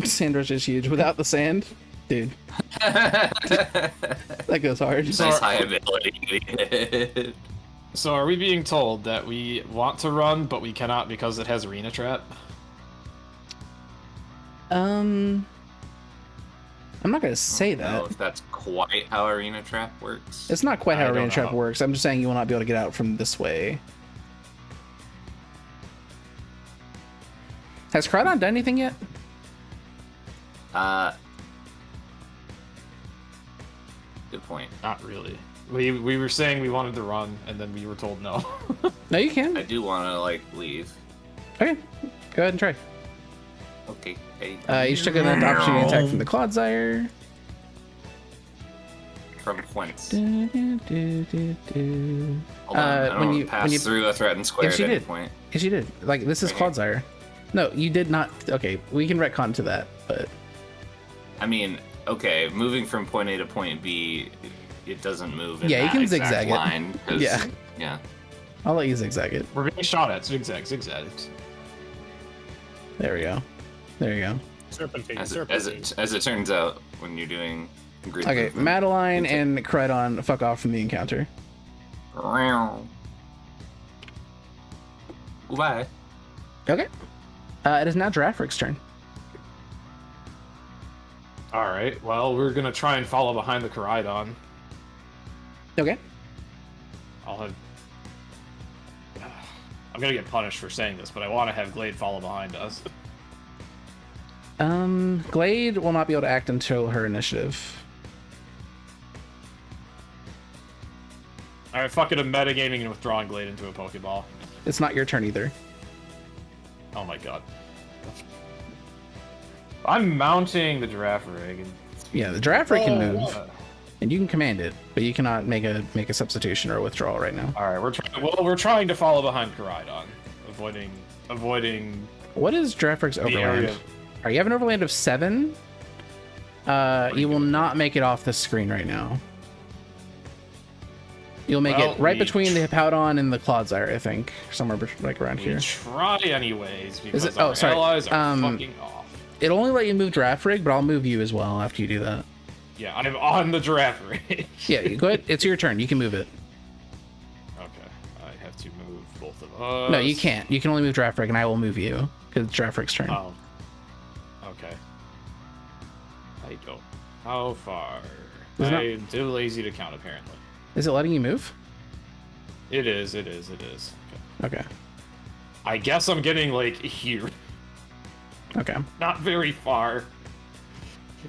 Sand Rush is huge. Without the sand, dude, that goes hard. Nice high ability. So are we being told that we want to run, but we cannot because it has Arena Trap? I'm not gonna say I don't know that. if that's quite how Arena Trap works. It's not quite I how don't Arena Trap know. works. I'm just saying you will not be able to get out from this way. Has Koraidon done anything yet? Good point. Not really. We were saying we wanted to run, and then we were told no. No, you can. I do want to like leave. Okay, go ahead and try. Okay. Hey, You took an opportunity attack from the Clodsire. from whence? Do, do, do, do, do. Hold on, I when don't you- pass when you- through a threatened square Yes, at you any did. point. Yes, you did. Like, this is Right here. Clodsire. No, you did not. Okay, we can retcon to that, but I mean, okay, moving from point A to point B, it doesn't move in Yeah, you that can exact zigzag it. line. 'Cause- Yeah. Yeah. I'll let you zigzag it. We're being shot at. Zigzag, zigzag. There we go. There you go. Serpentine, As serpentine. it turns out, when you're doing grid Okay, movement. Madeline and Credon fuck off from the encounter. Goodbye. Okay. It is now Giraffric's turn. All right. Well, we're gonna try and follow behind the Koraidon. Okay. I'll have. I'm gonna get punished for saying this, but I want to have Glade follow behind us. Glade will not be able to act until her initiative. All right, fuck it. I'm metagaming and withdrawing Glade into a Pokeball. It's not your turn either. Oh my god. I'm mounting the Giraffrig. And... Yeah, the Giraffric can move, Uh, and you can command it, but you cannot make a substitution or a withdrawal right now. all right, we're trying to follow behind Koraidon, avoiding What is Giraffric's the overland? area. Are you have an overland of 7? You will not make it off the screen right now. You'll make Well, it right we between the Hippowdon and the Clodsire, I think, somewhere like around We here. try anyways because it- oh, our sorry. allies are Um, fucking off. It'll only let you move Giraffrig, but I'll move you as well after you do that. Yeah, I'm on the Giraffrig. Yeah, you go ahead. It's your turn. You can move it. Okay, I have to move both of us. No, you can't. You can only move Giraffrig, and I will move you because it's Giraffrig's turn. Oh. Okay. I don't. How far? Is it not- I'm too lazy to count, apparently. Is it letting you move? It is. Okay. Okay. I guess I'm getting, like, here. Okay. Not very far.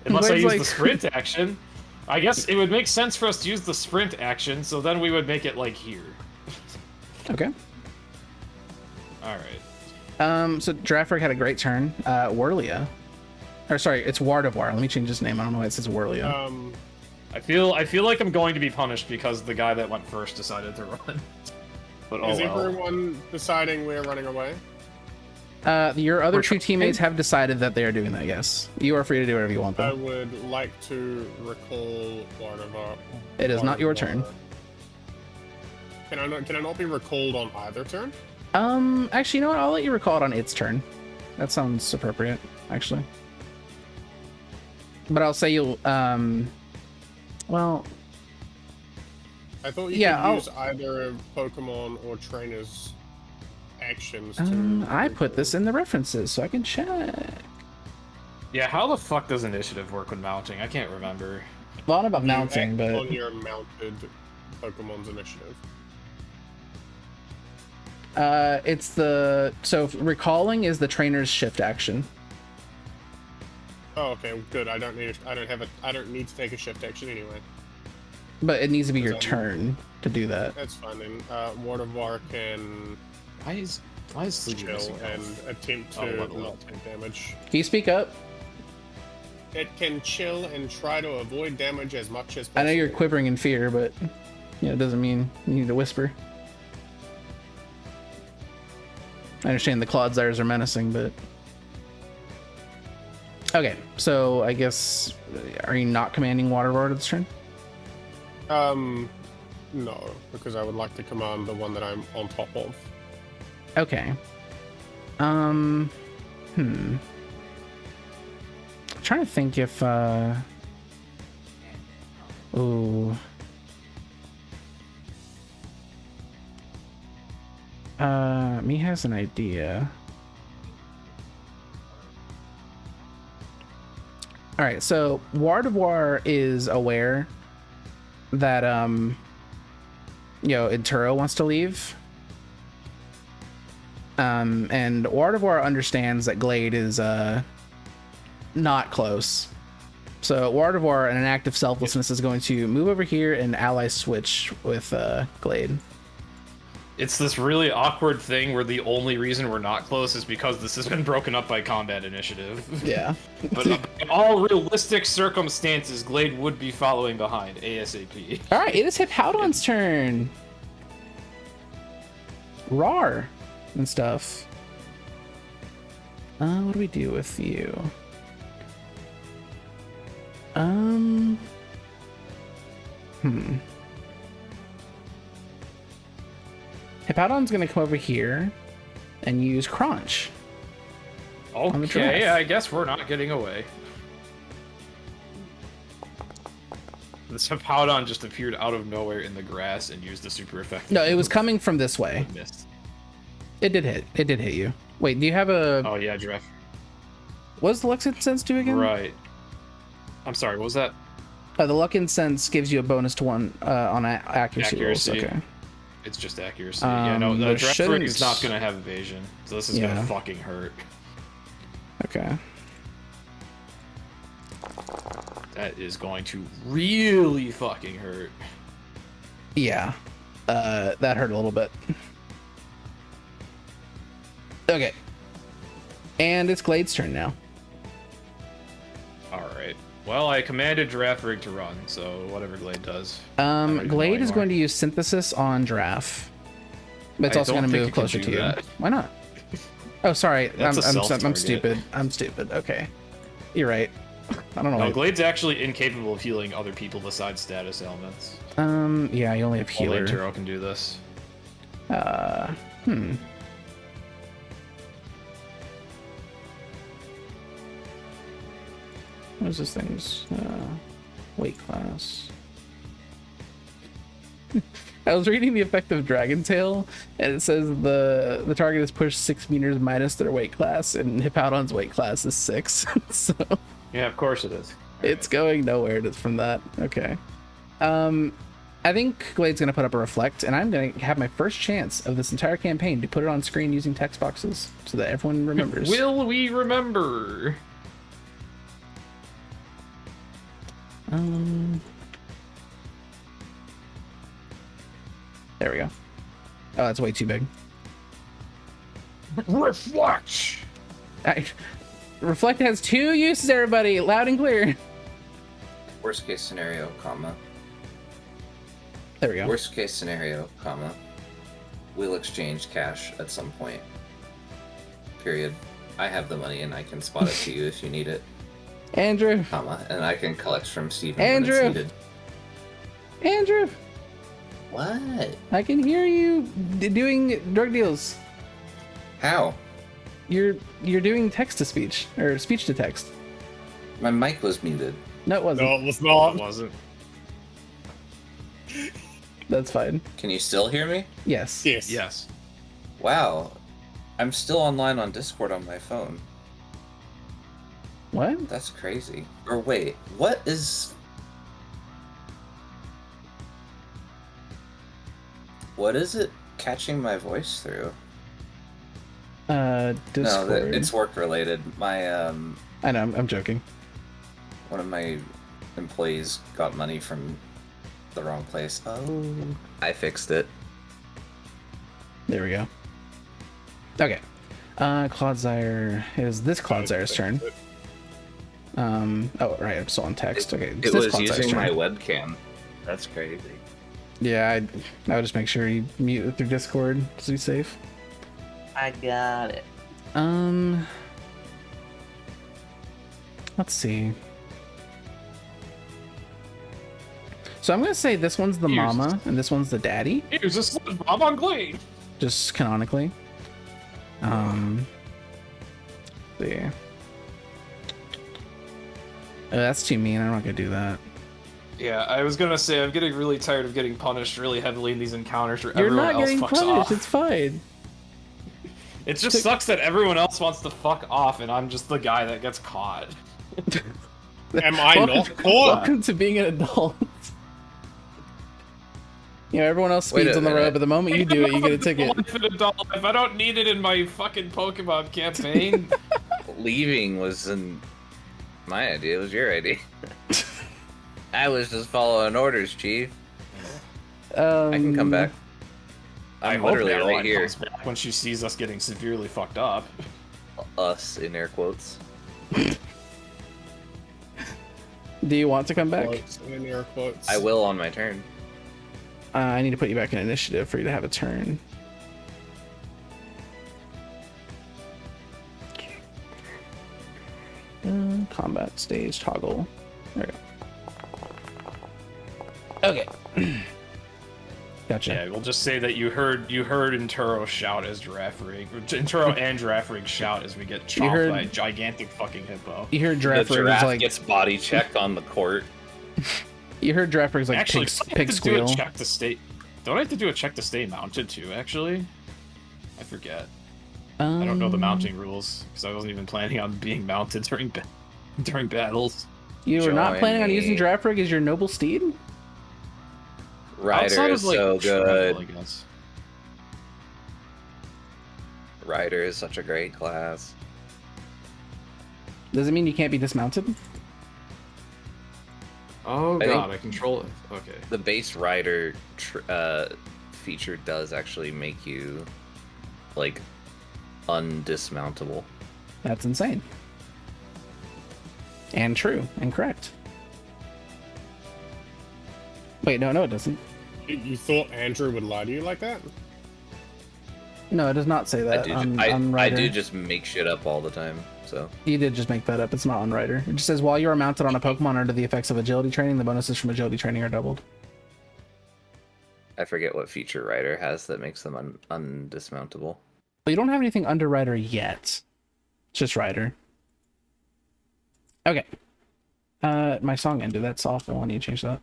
Unless I Blade's use like- the sprint action. I guess it would make sense for us to use the sprint action, so then we would make it, like, here. Okay. Alright. So Giraffrig had a great turn. Whirlia. Or sorry, it's Wardevoir. Let me change his name. I don't know why it says Whirlia. I feel like I'm going to be punished because the guy that went first decided to run. But oh Is well. everyone deciding we're running away? Your other we're two trying- teammates have decided that they are doing that, yes. You are free to do whatever you want, I though. would like to recall Wardevar. It is not your turn. Can I not be recalled on either turn? Actually, you know what? I'll let you recall it on its turn. That sounds appropriate, actually. But I'll say you'll, well, I thought you Yeah, could I'll- use either Pokemon or trainers' actions to. I put this in the references so I can check. Yeah, how the fuck does initiative work when mounting? I can't remember. Well, not about You mounting, act but on your mounted Pokemon's initiative. it's the so recalling is the trainer's shift action. Oh, okay, good. I don't need to take a shift action anyway. But it needs to be your Is that- turn to do that. That's fine then. Wardevar can Why is Sleepy chill missing and health? attempt to level not up. take damage. Can you speak up? It can chill and try to avoid damage as much as possible. I know you're quivering in fear, but it doesn't mean you need to whisper. I understand the Clodsires are menacing, but okay. So I guess are you not commanding Waterlord this turn? No, because I would like to command the one that I'm on top of. Okay. I'm trying to think if ooh. Me has an idea. All right, so Wardevoir is aware that Inturo wants to leave. And Wardevoir understands that Glade is not close. So Wardevoir, in an act of selflessness, is going to move over here and ally switch with Glade. It's this really awkward thing where the only reason we're not close is because this has been broken up by combat initiative. Yeah. But in all realistic circumstances, Glade would be following behind ASAP. All right, it is Hippowdon's turn. Rar and stuff. What do we do with you? Hippowdon's gonna come over here and use Crunch. the Okay, giraffe. I guess we're not getting away. This Hippowdon just appeared out of nowhere in the grass and used a super effective. No, it was coming from this way. Missed. It did hit. It did hit you. Wait, do you have a... Oh yeah, giraffe. What does the Luck Incense do again? Right. I'm sorry, what was that? The Luck Incense gives you a bonus to 1 on accuracy rolls. Accuracy. Okay. It's just accuracy. Yeah, no, the there giraffe shouldn't- is not gonna have evasion, so this is Yeah. gonna fucking hurt. Okay. That is going to really fucking hurt. Yeah. That hurt a little bit. Okay. And it's Glade's turn now. Alright. Well, I commanded Giraffe Rig to run, so whatever Glade does. I don't even know Glade is anymore. going to use Synthesis on Giraffe. But it's I also don't going to think move it can closer do to you. that. Why not? Oh, sorry. That's a I'm self-target. stupid. I'm stupid. Okay. You're right. I don't know. No, why- Glade's actually incapable of healing other people besides status ailments. Yeah, you only have Only healer. Turo can do this. What is this thing's weight class? I was reading the effect of Dragon Tail, and it says the target is pushed 6 meters minus their weight class, and Hippowdon's weight class is 6. So Yeah, of course it is. it's going nowhere from that. Okay. I think Glade's gonna put up a reflect, and I'm gonna have my first chance of this entire campaign to put it on screen using text boxes so that everyone remembers. Will we remember? There we go. Oh, that's way too big. Reflect! Reflect has 2 uses, everybody. Loud and clear. Worst case scenario, comma. There we go. Worst case scenario, comma. We'll exchange cash at some point. Period. I have the money and I can spot it to you if you need it, Andrew. comma. And I can collect from Steven Andrew! when it's needed. Andrew, What? I can hear you doing drug deals. How? You're doing text to speech or speech to text. My mic was muted. No, it wasn't. No, it was not. It wasn't. That's fine. Can you still hear me? Yes. Yes. Yes. Wow. I'm still online on Discord on my phone. What? That's crazy. Or wait, what is... What is it catching my voice through? Discord. No, it's work related. My I know. I'm joking. one of my employees got money from the wrong place. Oh, I fixed it. There we go. Okay. Clodzire. It is this Clodzire's turn. Oh, right. I'm still on text. Okay. It It's was this Clodzire's using my turn. webcam. That's crazy. Yeah, I would just make sure you mute it through Discord to be safe. I got it. Let's see. So I'm gonna say this one's the Here's- mama and this one's the daddy, Here's a slip Bob on Glade. just canonically. See. Oh, that's too mean. I'm not gonna do that. Yeah, I was gonna say I'm getting really tired of getting punished really heavily in these encounters where You're everyone not else getting fucks punished. off. It's fine. It just sucks that everyone else wants to fuck off and I'm just the guy that gets caught. Am I not caught? Welcome to being an adult. You know, everyone else Wait speeds a on the road, minute. but the moment you do it, you get a ticket. Life in adult life. I don't need it in my fucking Pokemon campaign. Leaving wasn't my idea. It was your idea. I was just following orders, Chief. I can come back. I I'm hope literally Adeline right here. comes back when she sees us getting severely fucked up. Us in air quotes. Do you want to come back? Quotes, in air quotes. I will on my turn. I need to put you back in initiative for you to have a turn. Combat stage toggle. There we go. Okay. Gotcha. Yeah, we'll just say that you heard Inturo shout as Giraffe Rig. Inturo and Giraffe Rig shout as we get chopped heard- by a gigantic fucking hippo. You heard The Giraffe Rig was giraffe like, gets body checked on the court. You heard Draftberg's like Actually, pig squeal. Check to stay. Don't I have to do a check to stay mounted too? Actually, I forget. I don't know the mounting rules because I wasn't even planning on being mounted during battles. You were not Join planning on me. using Draftberg as your noble steed? Ryder Outside is of, like, so good. travel, I guess. Ryder is such a great class. Does it mean you can't be dismounted? Oh I god, think- I control it. Okay. The base Ryder feature does actually make you like undismountable. That's insane. And true and correct. Wait, no, it doesn't. You thought Andrew would lie to you like that? No, it does not say that on I Rider. do just make shit up all the time. So You did just make that up. It's not on Rider. It just says while you are mounted on a Pokemon under the effects of agility training, the bonuses from agility training are doubled. I forget what feature Ryder has that makes them undismountable. But you don't have anything under Rider yet. It's just Rider. Okay. My song ended. That's awful. I need to change that.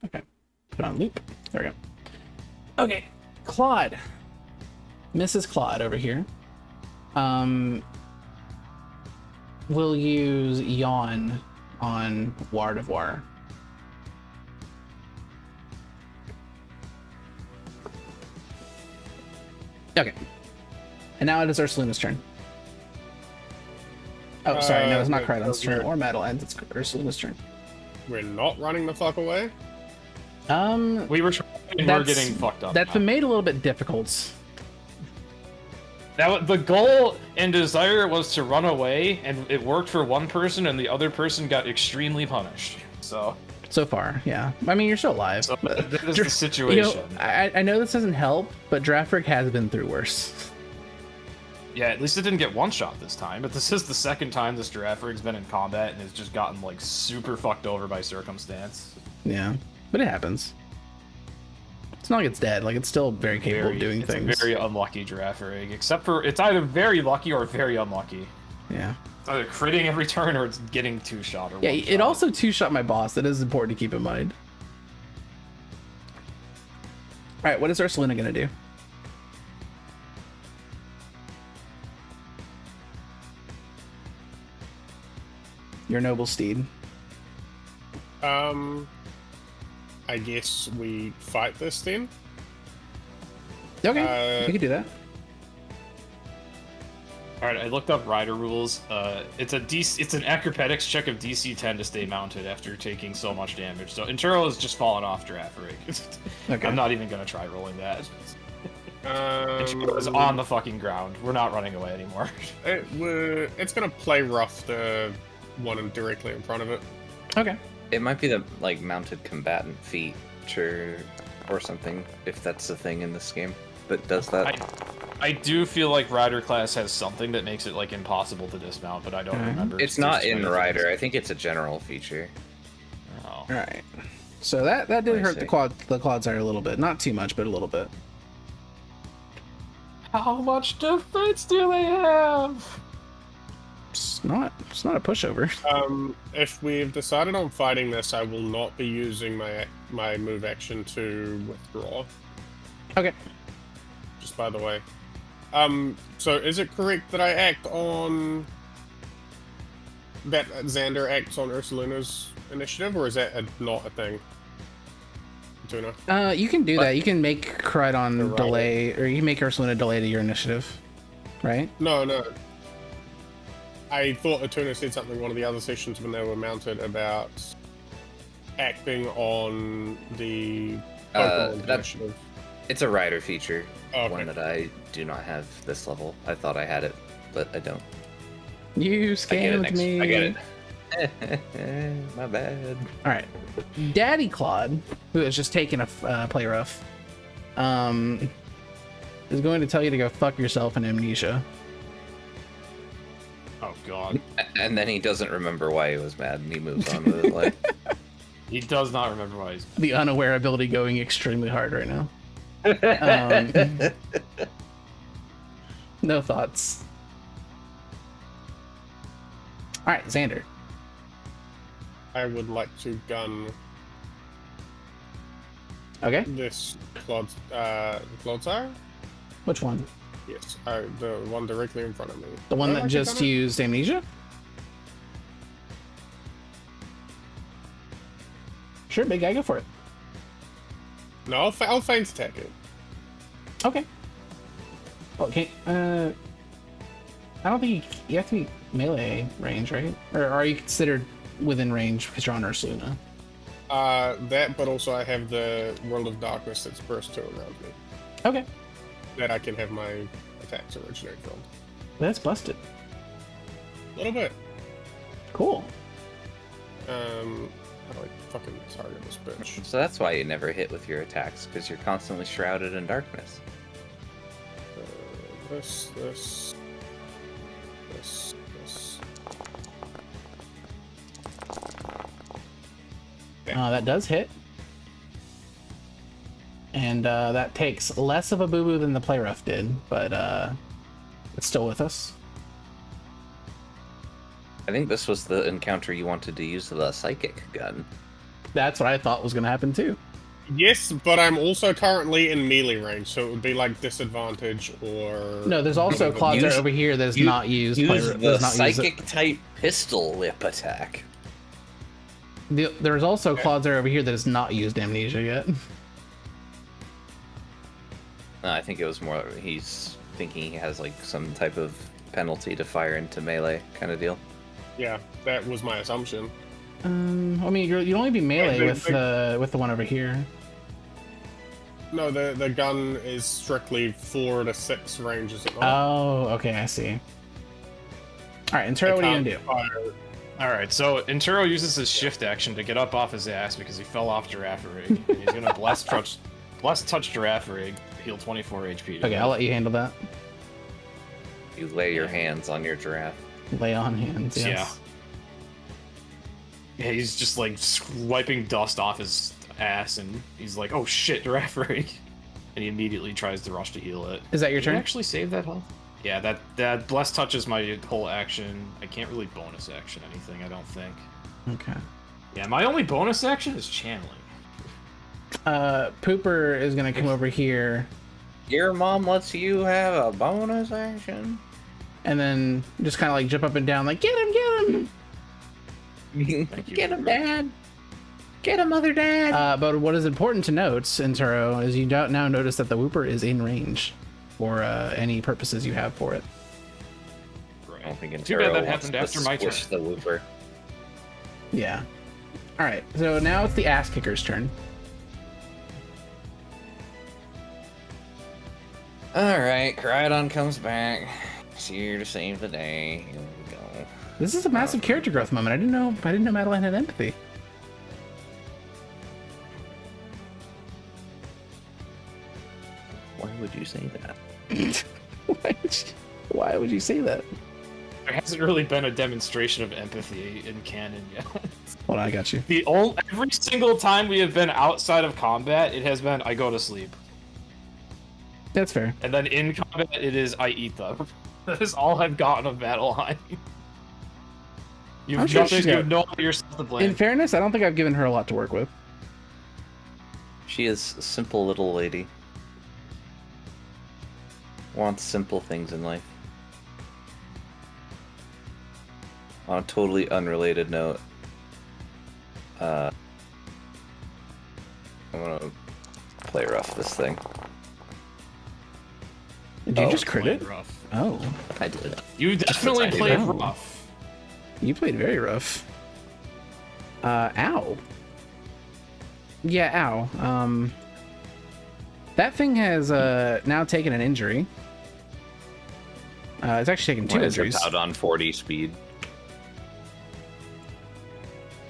Okay. Put on loop. There we go. Okay. Claude. Mrs. Claude over here. We'll use Yawn on War de War. Okay. And now it is Ursaluna's turn. Oh, sorry, no, it's not wait, Crydon's turn we're- or Madeline's, it's Ursaluna's turn. We're not running the fuck away? We were trying and we're getting fucked up. That's now. been made a little bit difficult. The goal and desire was to run away, and it worked for one person, and the other person got extremely punished. So So far, yeah. I mean, you're still alive. that is Dra- the situation. You know, I know this doesn't help, but Draftberg has been through worse. Yeah, at least it didn't get one shot this time. But this is the second time this Giraffrig's been in combat and has just gotten like super fucked over by circumstance. Yeah, but it happens. It's not like it's dead. Like, it's still very capable of doing it's things. a very unlucky Giraffrig, except for it's either very lucky or very unlucky. Yeah. It's either critting every turn or it's getting two shot or Yeah, one it shot. also two-shot my boss. That is important to keep in mind. All right, what is Ursaluna gonna do? Your noble steed. I guess we fight this then. Okay, we could do that. All right, I looked up rider rules. It's an acrobatics check of DC 10 to stay mounted after taking so much damage. So Inturo is just falling off Giraffrig. Okay. I'm not even gonna try rolling that. Um, Inturo is on the fucking ground. We're not running away anymore. it's gonna play rough the one directly in front of it. Okay. It might be the like mounted combatant feature or something, if that's a thing in this game that does that. I do feel like rider class has something that makes it like impossible to dismount, but I don't remember. It's not in Rider. I think it's a general feature. Oh. All right. So that did hurt the Clodsire a little bit. Not too much, but a little bit. How much defense do they have? It's not a pushover. If we've decided on fighting this, I will not be using my move action to withdraw. Okay. Just by the way. So is it correct that I act on that Xander acts on Ursaluna's initiative, or is that not a thing? Tuna. You can do that. You can make Crydon The rider. delay, or you can make Ursaluna delay to your initiative, right? No. I thought Atuna said something one of the other sessions when they were mounted about acting on the Pokemon initiative. It's a Rider feature. Okay. One that I do not have this level. I thought I had it, but I don't. You I get it scammed next. me. I get it. My bad. All right, Daddy Claude, who has just taken a play rough, is going to tell you to go fuck yourself in Amnesia. Oh god. And then he doesn't remember why he was mad, and he moves on with his life. He does not remember why he's. The unaware ability going extremely hard right now. No thoughts. All right, Xander. I would like to gun Okay. this Clodsire. Which one? Yes, the one directly in front of me. The one Would I that like to just gun it? used amnesia? Sure, big guy, go for it. No, I'll feint attack it. Okay. Okay. I don't think you have to be melee range, right? Or are you considered within range because you're on Ursaluna? That, but also I have the World of Darkness that's burst to around me. Okay. That I can have my attacks originate from. That's busted. A little bit. Cool. How do I fucking target this bitch? So that's why you never hit with your attacks, because you're constantly shrouded in darkness. This. That does hit. And that takes less of a boo-boo than the play rough did, but it's still with us. I think this was the encounter you wanted to use the psychic gun. That's what I thought was going to happen too. Yes, but I'm also currently in melee range, so it would be like disadvantage or. No, there's also Clodsire Use- over here that is not used. Use the does not use it. psychic type pistol whip attack. There's also Clodsire over here that has not used amnesia yet. No, I think it was more he's thinking he has like some type of penalty to fire into melee kind of deal. Yeah, that was my assumption. I mean, you'd only be melee with the one over here. No, the gun is strictly 4 to 6 range, is it not? Oh, okay, I see. All right, Intero, what are you gonna do? Alright, so Intero uses his shift action to get up off his ass because he fell off Giraffe Rig. And he's gonna bless touch Giraffe Rig, heal 24 HP. Okay, I'll let you handle that. You lay your hands on your giraffe. Lay on hands. Yes. Yeah, he's just like wiping dust off his ass, and he's like, "Oh shit, Giraffe Rig," and he immediately tries to rush to heal it. Is that your Did turn? you actually save that health? Yeah, that bless touches my whole action. I can't really bonus action anything, I don't think. Okay. Yeah, my only bonus action is channeling. Pooper is gonna come over here Your mom lets you have a bonus action? and then just kind of like jump up and down, like get him. Thank you, Get him, Pooper. Dad! Get him, Mother Dad! But what is important to note, Intero, is you don't now notice that the Whooper is in range for any purposes you have for it. I don't think Too bad that Intero wants happened to after my squish turn. the whooper. Yeah. All right. So now it's the ass kicker's turn. Alright, Crydon comes back. He's here to save the day. Here we go. This is a massive character growth moment. I didn't know Madeline had empathy. Why would you say that? Why would you say that? There hasn't really been a demonstration of empathy in canon yet. Well, I got you. Every single time we have been outside of combat, it has been I go to sleep, That's fair. and then in combat it is I eat them. That is all I've gotten of Madeline. I'm sure she's You got- have no yourself to blame. In fairness, I don't think I've given her a lot to work with. She is a simple little lady. Wants simple things in life. On a totally unrelated note, I'm gonna play rough this thing. Did you Oh, just crit it? Played rough. Oh, I did. You definitely I played know. rough. you played very rough. Ow. Yeah, ow. That thing has now taken an injury. It's actually taken 2 Why is it injuries. out on 40 speed?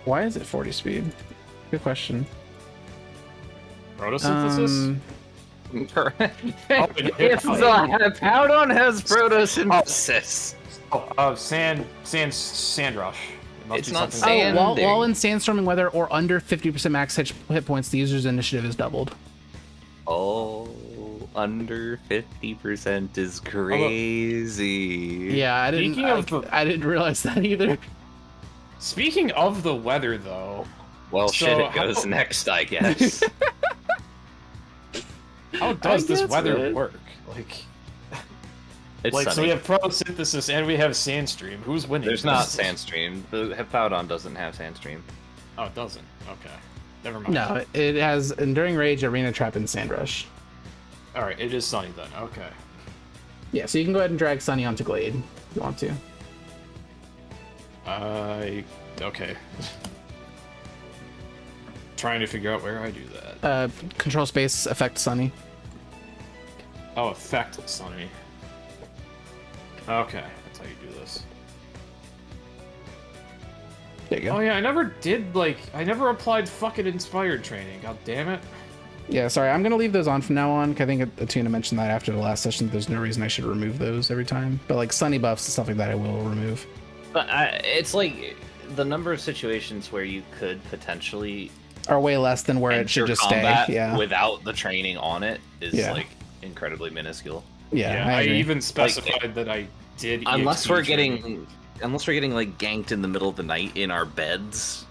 Why is it 40 speed? Good question. Photosynthesis? It's Powdon has photosynthesis. Sand rush. It must It's be not something- sand. While in sandstorming weather or under 50% max hit points, the user's initiative is doubled. Oh, under 50% is crazy. Yeah, I Speaking of- I didn't realize that either. Speaking of the weather, though, Well, So, shit, it how- goes next, I guess. how does this guess, weather man. work? Like, It's so sunny. we have photosynthesis and we have Sandstream. Who's winning? There's not this? Sandstream. The Hippowdon doesn't have Sandstream. Oh, it doesn't. Okay, never mind. No, it has Enduring Rage, Arena Trap, and Sand Rush. All right, it is sunny then. Okay. Yeah, so you can go ahead and drag Sunny onto Glade if you want to. Okay. Trying to figure out where I do that. Control space, affect Sunny. Oh, effect sunny. Okay, that's how you do this. There you go. Oh yeah, I never applied fucking inspired training. God damn it. Yeah, sorry, I'm gonna leave those on from now on. 'Cause I think Atuna mentioned that after the last session. There's no reason I should remove those every time. But like Sunny buffs and stuff like that, I will remove. But it's like the number of situations where you could potentially Are way less than where it should enter just stay. combat Yeah, without the training on it is Yeah. like incredibly minuscule. yeah, I agree. even specified that I did. Unless EXP we're training. getting like ganked in the middle of the night in our beds,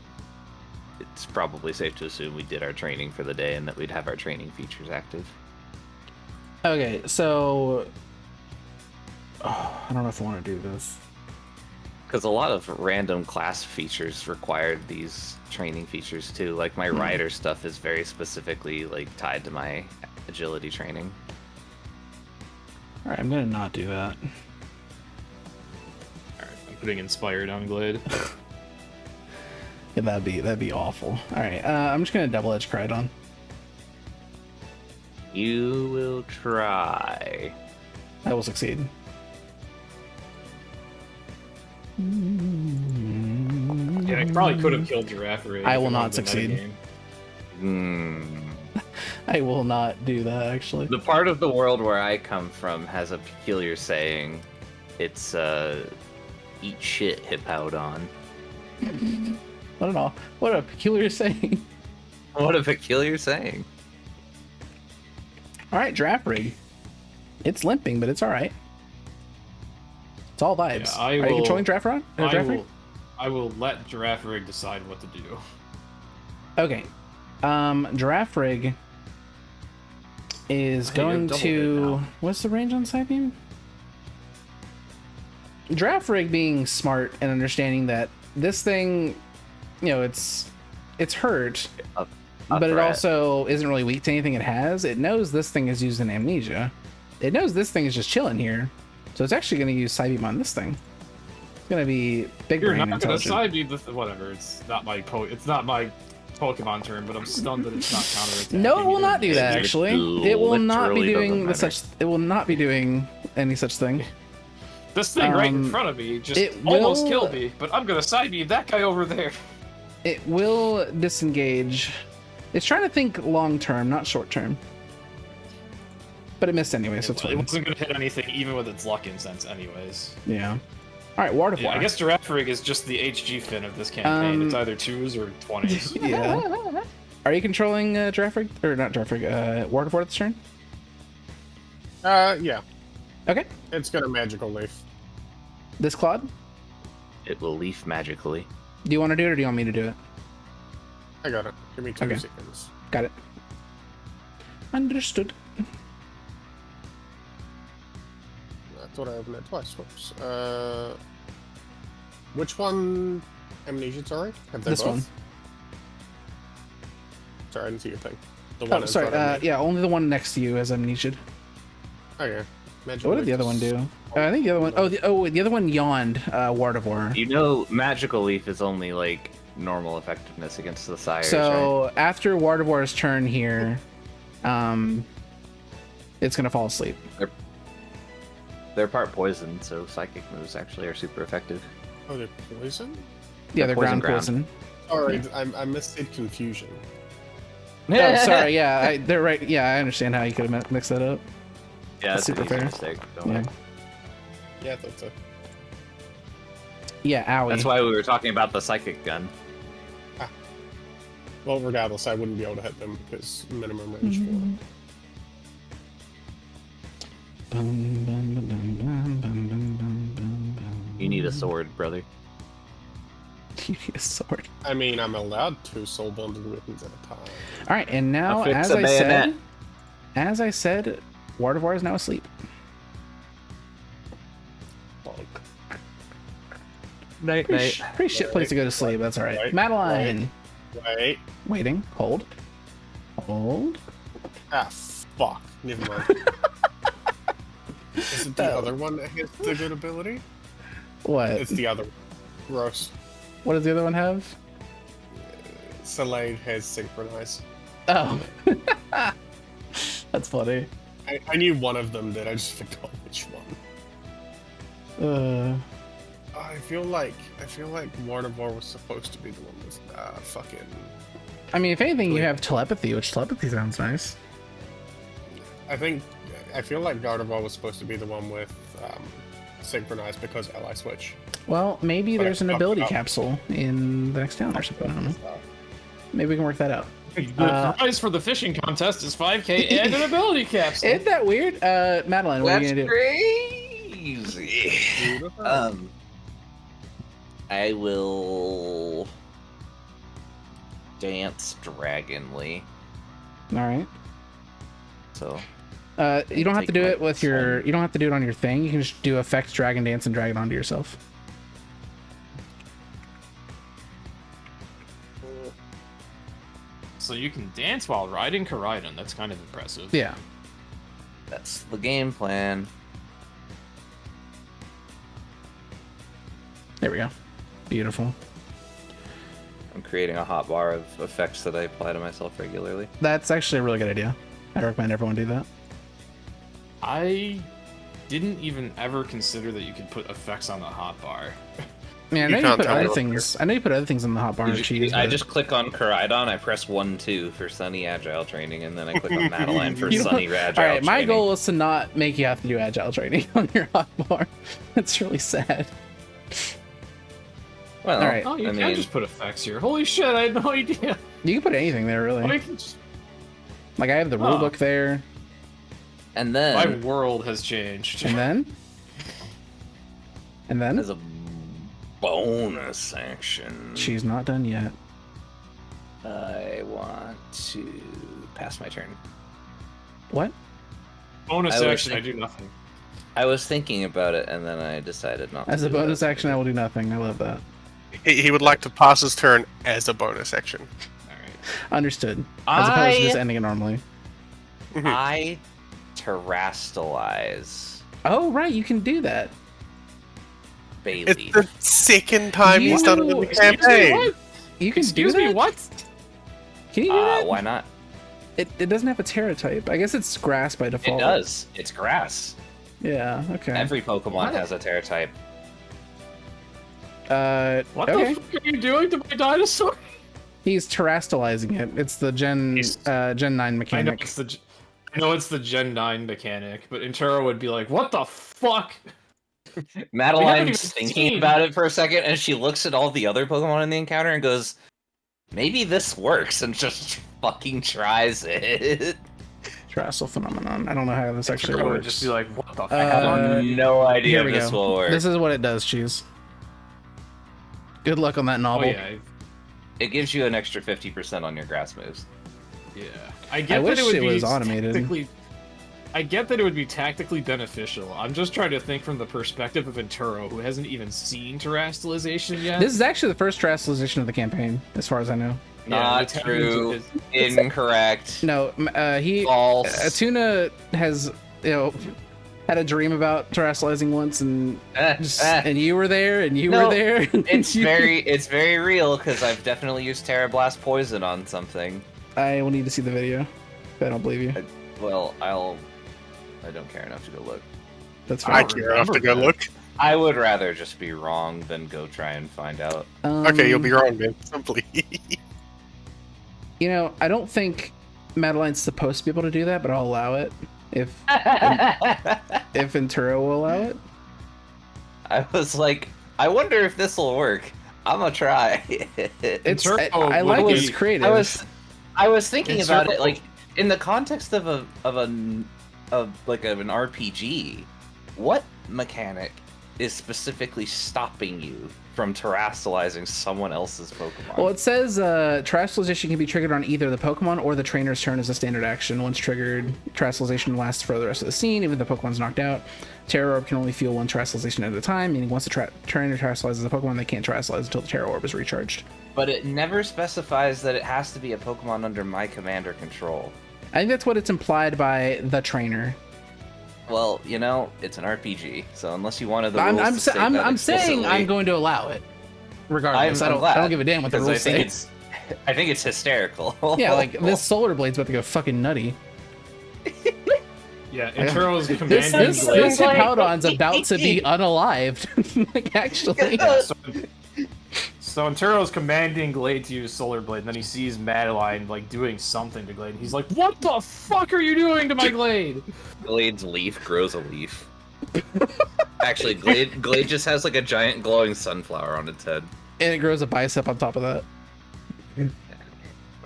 it's probably safe to assume we did our training for the day and that we'd have our training features active. Okay, so I don't know if I want to do this. Because a lot of random class features required these training features too. Like my rider stuff is very specifically like tied to my agility training. All right, I'm gonna not do that. Alright, I'm putting inspired on Glade. Yeah, that'd be awful. All right, I'm just gonna double edge Crydon. You will try. I will succeed. Yeah, I probably could have killed Giraffe Ray. I if will it not wasn't the succeed. metagame. I will not do that actually. The part of the world where I come from has a peculiar saying. It's eat shit, Hippowdon. What an all. What a peculiar saying. What a peculiar saying. All right, Draft Rig. It's limping, but it's all right. It's all vibes. Yeah, I Are you will- controlling Draft Rig? I will let Giraffe Rig decide what to do. Okay. Giraffe Rig is Hey, going you're double to. hit now. What's the range on Psybeam? Giraffe Rig being smart and understanding that this thing, you know, it's hurt, A but it threat. also isn't really weak to anything it has. It knows this thing is using amnesia. It knows this thing is just chilling here, so it's actually going to use Psybeam on this thing. It's going to be big You're brain not gonna intelligent. side beam the whatever. It's not my Pokemon turn, but I'm stunned that it's not counterattacking. No, it will either. not do that. It Actually, it will not be literally doing the doesn't such. It will not be doing any such thing. This thing right in Um, front of me just it almost will- killed me, but I'm gonna side beam that guy over there. It will disengage. It's trying to think long term, not short term. But it missed anyway, so it's It fine. wasn't gonna hit anything, even with its luck incense, anyways. Yeah. All right, Ward of Yeah, War. I guess Giraffe Rig is just the HG fin of this campaign. It's Um, either 2s or 20s. Yeah. Are you controlling Giraffe Rig? Or not Giraffe Rig, Ward of War this turn? Yeah. Okay. It's got a magical leaf. This Claude? It will leaf magically. Do you want to do it or do you want me to do it? I got it. Give me 2 Okay. seconds. Got it. Understood. I thought I opened it twice. Whoops. Which one? Amnesia, sorry? Have they This both? one. Sorry, I didn't see your thing. The Oh, is sorry. not amnesia. Yeah, only the one next to you has amnesia. Okay. Magical What did the leaf other one is- do? I think the other one. The other one yawned. Ward of War. You know, magical leaf is only like normal effectiveness against the sires, right? So after Ward of War's turn here, it's gonna fall asleep. They're part poison, so psychic moves actually are super effective. Oh, they're poison? Yeah, they're poison ground ground. poison. Sorry, I missaid confusion. Oh, sorry. Yeah, they're right. Yeah, I understand how you could have mixed that up. Yeah, That's it's an super easy fair. mistake. Don't Yeah. worry. Yeah, I thought so. Yeah, owie. That's why we were talking about the psychic gun. Well, regardless, I wouldn't be able to hit them because minimum range for Mm-hmm. it. You need a sword, brother. You need a sword. I mean, I'm allowed 2 soul bonded weapons at a time. All right, and now, Affix a bayonet. as I said, Wardevar is now asleep. Night, Pretty shit place to go to sleep. That's all right. Wait, Madeline, Wait. waiting. Hold. Ah, fuck. Never mind. Is it the other one that has the good ability? What? It's the other one. Gross. What does the other one have? Salade has synchronize. Oh, that's funny. I knew one of them did, I just forgot which one. I feel like Wardevar was supposed to be the one with fucking. I mean, if anything, you have telepathy, which telepathy sounds nice. I feel like Gardevoir was supposed to be the one with synchronize because ally switch. Well, maybe But there's I an fucked ability up. capsule in the next town or something. I don't know. Maybe we can work that out. The prize for the fishing contest is 5K and an ability capsule. Isn't that weird? Madeline, what are you That's gonna do? crazy. Beautiful. I will dance dragonly. All right. So You don't have to Take do my it with your. phone. You don't have to do it on your thing. You can just do effect dragon dance and drag it onto yourself. So you can dance while riding Koraidon. That's kind of impressive. Yeah. that's the game plan. There we go. Beautiful. I'm creating a hotbar of effects that I apply to myself regularly. That's actually a really good idea. I recommend everyone do that. I didn't even ever consider that you could put effects on the hotbar. I mean, I You know you can't put tell other me what things. I know you put other things in the hotbar and cheese. I but- just click on Koraidon, I press 1-2 for Sunny Agile training, and then I click on Madeline for You know- Sunny Agile All right, my training. goal is to not make you have to do agile training on your hotbar. That's really sad. Well, All right. Oh, you I can mean, just put effects here. Holy shit, I had no idea. You can put anything there, Oh, really. you can just... Like I have the rule Huh. book there, and My then world has changed. and then, as a bonus action, she's not done yet. I want to pass my turn. What? Bonus I was action, I thinking- do nothing. I was thinking about it, and then I decided not As to a do that. bonus action, I will do nothing. I love that. He would like to pass his turn as a bonus action. Alright. Understood. As opposed to just I ending it normally. terrastalize Oh, right, you can do that. Bailey. It's the second time he's done it in the Excuse me, campaign. what? You can Excuse do that? me, what? Can you do that? Why not? It doesn't have a Terra type. I guess it's grass by It default. does. It's grass. Yeah, okay. Every Pokemon What? has a Terra type. What okay. the fuck are you doing to my dinosaur? He's terrastalizing it. It's the Gen He's- Gen 9 I know mechanic. it's the Gen 9 mechanic, but Intero would be like, what the fuck? Madeline's even thinking seen- about it for a second, and she looks at all the other Pokemon in the encounter and goes, maybe this works, and just fucking tries it. Terrestrial phenomenon. I don't know how this actually Intero would works. just be like, what the fuck? I have no idea here if we this go. will work. This is what it does, Cheese. Good luck on that Oh novel. yeah, It gives you an extra 50% on your grass moves. yeah. I get I that wish it would it be was automated. I get that it would be tactically beneficial. I'm just trying to think from the perspective of Intero, who hasn't even seen terrestrialization yet. This is actually the first terrestrialization of the campaign, as far as I know. Not the true. is- Incorrect. No, he False. Atuna has had a dream about terrestrializing once, and and you were there, and you No, were there. and It's you- very real because I've definitely used Terra Blast Poison on something. I will need to see the video. I don't believe you. Well, I don't care enough to go look. That's I fine. care enough to go remember look. I would rather just be wrong than go try and find out. Okay, you'll be Um, wrong, man. Simply. You know, I don't think Madeline's supposed to be able to do that, but I'll allow it if Intero will allow it. I was like, I wonder if this will work. I'm gonna try. It's Intero I like would it's be- creative. I was thinking It's about it circle- like in the context of an RPG. What mechanic is specifically stopping you from terastallizing someone else's Pokemon? Well, it says terastallization can be triggered on either the Pokemon or the trainer's turn as a standard action. Once triggered, terastallization lasts for the rest of the scene, even if the Pokemon's knocked out. Terra Orb can only fuel one terastallization at a time, meaning once the trainer terastallizes a Pokemon, they can't terastallize until the Terra Orb is recharged. But it never specifies that it has to be a Pokemon under my command or control. I think that's what it's implied by the trainer. Well, you know, it's an RPG, so unless you wanted the I'm rules to state that saying explicitly, I'm going to allow it. Regardless, I'm I glad, don't give a damn what the because rules say. I think it's hysterical. Yeah, like this Solar Blade's about to go fucking nutty. Yeah, Intro's This commanding this Glade. this Hippowdon's about to be unalived. Like actually. So Antero's commanding Glade to use Solar Blade, and then he sees Madeline like doing something to Glade, and he's like, "What the fuck are you doing to my Glade?" Glade's leaf grows a leaf. Actually, Glade just has like a giant glowing sunflower on its head. And it grows a bicep on top of that.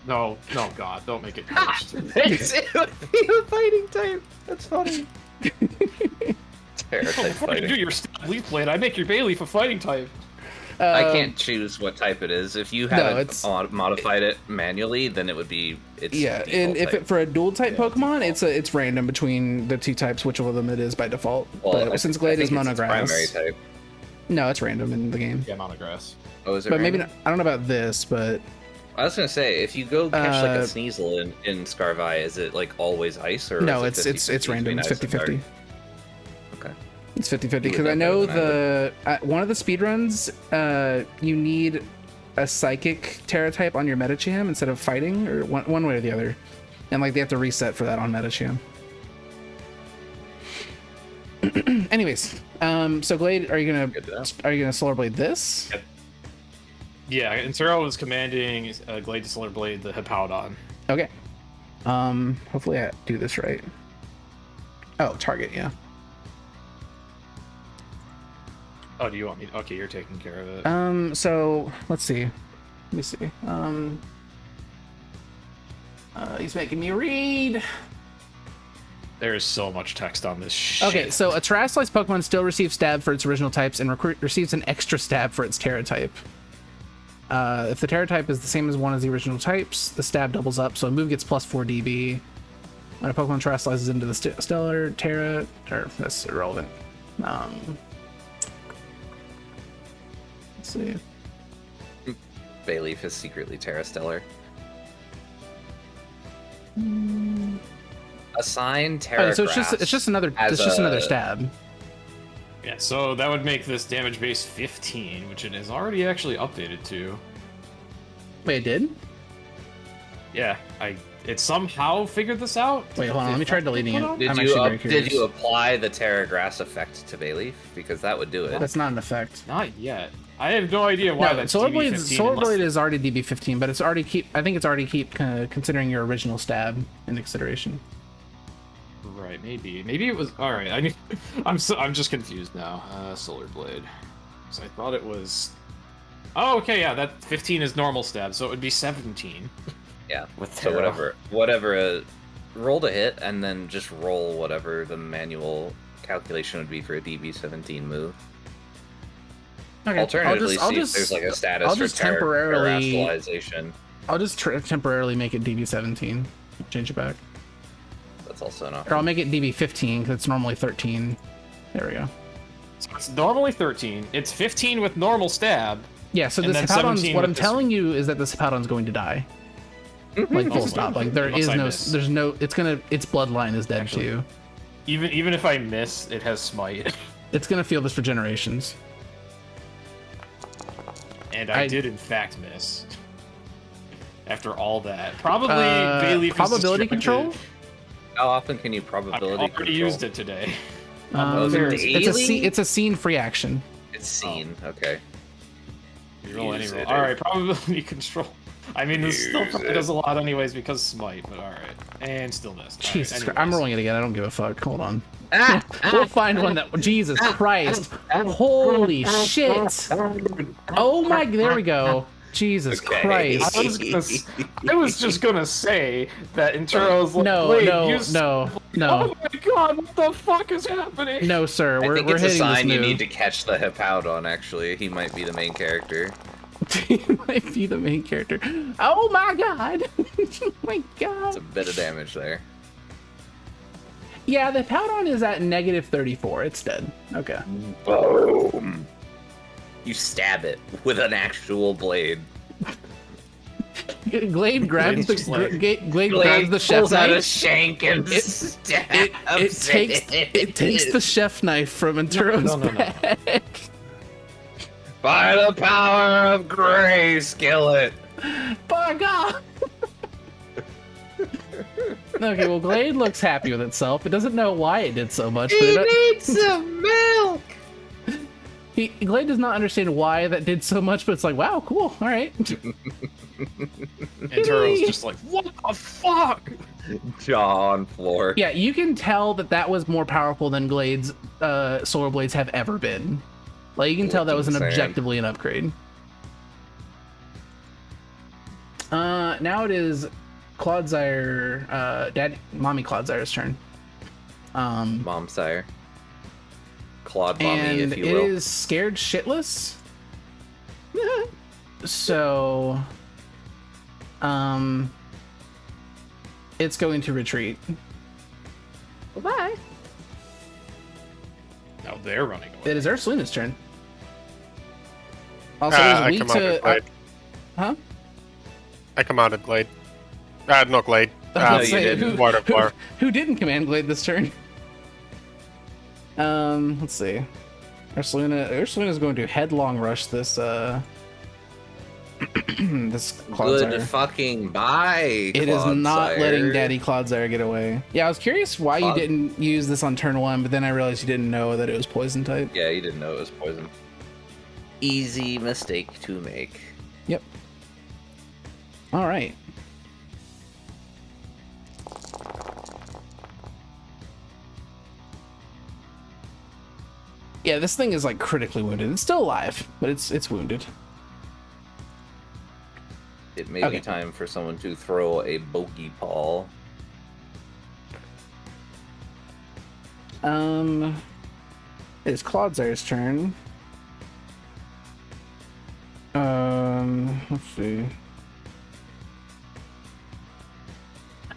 No, God, don't make it cursed. It's a fighting type. That's funny. Terra type Before you fighting. do your Leaf Blade, I make your Bayleaf a fighting type. I can't choose what type it is. If you haven't it's- modified it manually, then it would be its Yeah, default and if type. it for a dual type Pokemon, it's random between the two types, which of them it is by default. Well, But since I Glade is think it's its primary monograss, type. no, it's random in the game. Yeah, Monograss. Oh, is it But maybe random? not, I don't know about this, but I was gonna say, if you go catch like a Uh, Sneasel in Scarvi, is it like always ice or no, is it it's random. It's 50-50. Okay. It's 50-50 You would because I know definitely one of the speedruns, you need a psychic Terra type on your Metacham instead of fighting, or one way or the other, and like they have to reset for that on Metacham. Anyways, so Glade, are you Good to know. gonna Solar Blade this? Yep. Yeah, Antero was commanding Glade to Solar Blade the Hippowdon. Okay. Hopefully I do this right. Oh, target, yeah. Oh, do you want me? Okay, you're taking care of it. So let's see. Let me see. He's making me read. There is so much text on this shit. Okay, so a Terastallized Pokemon still receives stab for its original types and receives an extra stab for its Terra type. If the Terra type is the same as one as the original types, the stab doubles up, so a move gets plus 4 dB. When a Pokemon Terastallizes into the Stellar Terra, or that's irrelevant. Let's see. Bayleaf is secretly Terra Stellar. Assign Terra. Okay, so it's just another stab. Yeah, so that would make this damage base 15, which it is already actually updated to. Wait, it did? Yeah, it somehow figured this out. Wait, hold on. Let me try deleting it. Did I'm you actually very curious. did you apply the Terra Grass effect to Bayleaf? Because that would do it. That's not an effect. Not yet. I have no idea why No, that's Solar DB Blade, 15 Solar unless- Blade is already DB15, but it's already I think it's already considering your original stab into consideration. Right, maybe it was. All right, I'm just confused now. Solar Blade. So I thought it was. Oh, okay, yeah, that 15 is normal stab, so it would be 17. Yeah. With So Terra. whatever, roll to hit, and then just roll whatever the manual calculation would be for a DB17 move. Okay, Alternatively, see if there's like a status I'll for just temporarily- terastallization. I'll just temporarily make it DB17. Change it back. That's also an Or option. I'll make it DB15 because it's normally 13. There we go. So it's normally 13. It's 15 with normal stab. Yeah, so And this then Hippowdon's, 17 what I'm with this- telling you is that this Hippowdon's going to die. Like full stop. Like there Unless is I no, miss. there's no, its bloodline is dead Actually- too. Even if I miss, it has smite. It's gonna feel this for generations. And I I- did in fact miss. After all that, probably Uh, Bayleaf is probability distracted. control? How often can you I probability already control? used it today. Oh, is it daily? It's a scene free action. It's seen. Okay. Roll any Use roll. it. All right, probability control. I mean, this still Use probably it. does a lot anyways because smite, but all right, and still missed. All right, Jesus Christ. I'm anyways. rolling it again. I don't give a fuck. Hold on. Ah, We'll find one that. Jesus Christ. Holy shit. Oh my. There we go. Jesus Okay. Christ. I was just gonna say that Intero's like, No, Blade, no, you no, no. Oh my god, what the fuck is happening? No, sir. I We're think it's a hitting sign this you move. need to catch the Hippowdon, actually. He might be the main character. He might be the main character. Oh my god. Oh my god. It's a bit of damage there. Yeah, the Powdon is at -34. It's dead. Okay. Boom! You stab it with an actual blade. Glade grabs the just like- Glade grabs the chef pulls out a knife. shank and It stabs it takes the chef knife from Enturo's No. bag. By the power of Grey Skillet. By God. Okay, well, Glade looks happy with itself. It doesn't know why it did so much. But needs some milk. Glade does not understand why that did so much, but it's like, wow, cool, all right. Intero's just like, what the fuck? Jaw on floor. Yeah, you can tell that that was more powerful than Glade's Solar Blades have ever been. Like, you can tell that was an Insane. objectively an upgrade. Now it is Clodsire, Mommy Clodsire's turn. Mom sire. Claude mommy, And if you it will. is scared shitless. So, it's going to retreat. Bye. Now they're running away. It is Ursaluna's turn. Also, I it is weak commanded to. Glade. Huh? I commanded Glade. Not Glade. I was gonna you say, didn't. Water Flower. who didn't command Glade this turn? Let's see. Ursaluna's going to headlong rush this this Good Clodsire. fucking bye. It is not Clodsire. letting Daddy Clodsire get away. Yeah, I was curious why you Clod- didn't use this on turn 1, but then I realized you didn't know that it was poison type. Yeah, you didn't know it was poison. Easy mistake to make. Yep. All right. Yeah, this thing is like critically wounded. It's still alive, but it's wounded. It may Okay. be time for someone to throw a bogey ball. It's Clodsire's turn. Let's see.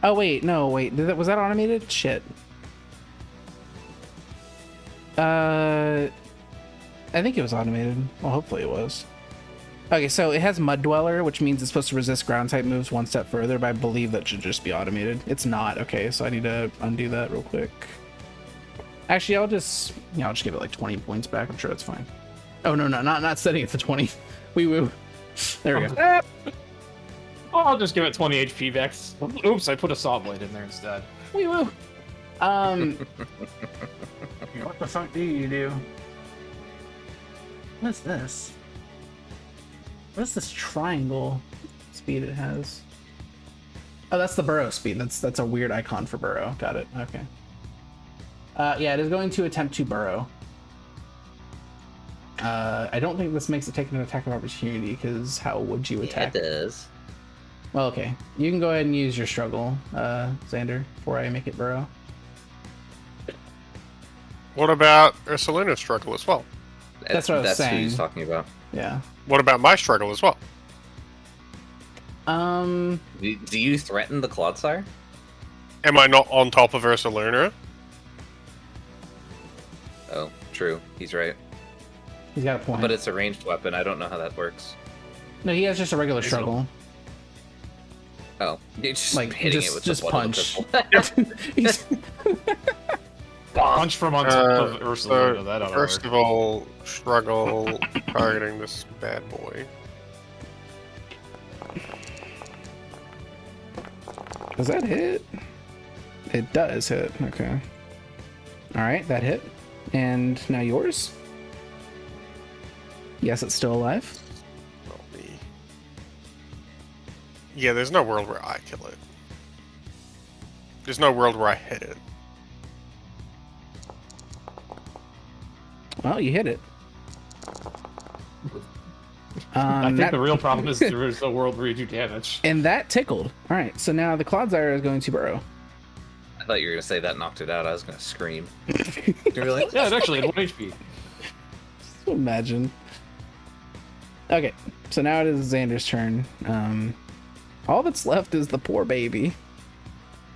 Oh wait, no, wait. Was that automated? Shit. I think it was automated. Well, hopefully it was. Okay, so it has Mud Dweller, which means it's supposed to resist ground type moves one step further, but I believe that should just be automated. It's not. Okay, so I need to undo that real quick. Actually, I'll just give it like 20 points back. I'm sure that's fine. Oh no, not setting it to 20. Wee woo. There we go. Oh, I'll just give it 20 HP back. Oops, I put a saw blade in there instead. Wee woo. What the fuck do you do? What's this? What's this triangle speed it has? Oh, that's the burrow speed. That's a weird icon for burrow. Got it. Okay. Yeah, it is going to attempt to burrow. I don't think this makes it take an attack of opportunity, because how would you attack? Yeah, it does. Well, okay. You can go ahead and use your struggle, Xander, before I make it burrow. What about Ursaluna's struggle as well? That's what I was That's who he's saying. talking about. Yeah. What about my struggle as well? Do you threaten the Clodsire? Am I not on top of Ursaluna? Oh, true. He's right. He's got a point. But it's a ranged weapon. I don't know how that works. No, he has just a regular struggle. Oh, you're just Like, hitting just- it with just the butt of the punch. pistol. He's- Punch from on top of Ursula. So, That ought to first work. of all, struggle targeting this bad boy. Does that hit? It does hit. Okay. All right, that hit. And now yours. Yes, it's still alive. Well, yeah, there's no world where I kill it. There's no world where I hit it. Well, you hit it. I think that- the real problem is there is no world where you do damage. and that tickled. All right, so now the Clodsire is going to burrow. I thought you were gonna say that knocked it out. I was gonna scream. You're like, Yeah, it actually had 1 HP. Imagine. Okay, so now it is Xander's turn. All that's left is the poor baby,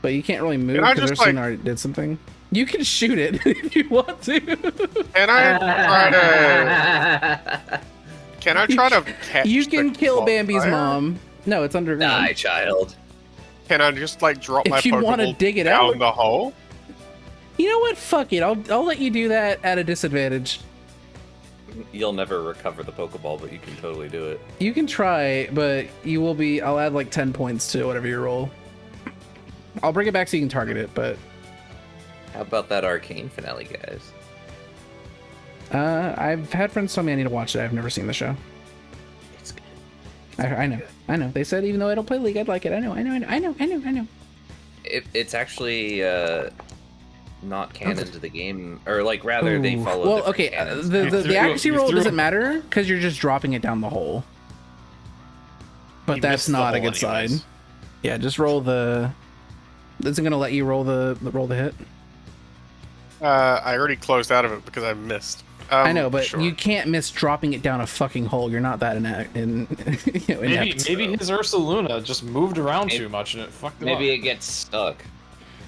but you can't really move Can I because just, Ursula like- already did something. You can shoot it if you want to. Can I try to? Can I try to catch? You can the kill Bambi's Clodsire? mom. No, it's underground. die, child. Can I just like drop my If you wanna Pokeball dig it down out. the hole? You know what? Fuck it. I'll let you do that at a disadvantage. You'll never recover the Pokeball, but you can totally do it. You can try, but you will be. I'll add like 10 points to whatever you roll. I'll bring it back so you can target it, but How about that arcane finale, guys? I've had friends tell me I need to watch it. I've never seen the show. It's good. I know. They said even though I don't play League, I'd like it. I know. It's actually not canon to the game, or like rather they Ooh. follow. Well, different okay. canons. The accuracy you roll threw- doesn't matter because you're just dropping it down the hole. But You that's missed the not a hole good sign. anyways. Yeah, just roll the. Isn't gonna let you roll the hit. I already closed out of it because I missed. I know, but sure. you can't miss dropping it down a fucking hole. You're not that inept. Maybe his Ursaluna just moved around Maybe- too much and it fucked him Maybe up. it gets stuck.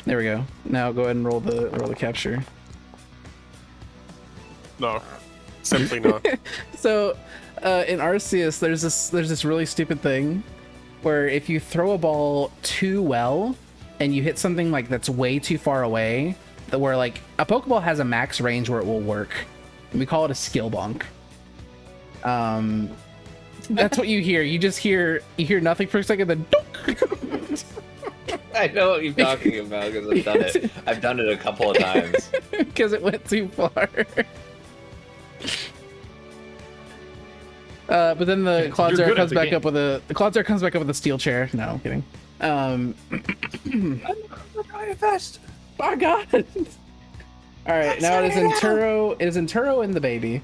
There we go. Now go ahead and roll the capture. No, simply not. So, in Arceus, there's this really stupid thing where if you throw a ball too well and you hit something like that's way too far away, that where like a Pokeball has a max range where it will work. We call it a skill bonk. That's what you hear. You hear nothing for a second, then dunk. I know what you're talking about because I've done it. I've done it a couple of times. Because it went too far. But then the You're Clodsire good at comes the back game. up with a steel chair. No, I'm kidding. My God. All right, now it is Enturo. It is Enturo and the baby.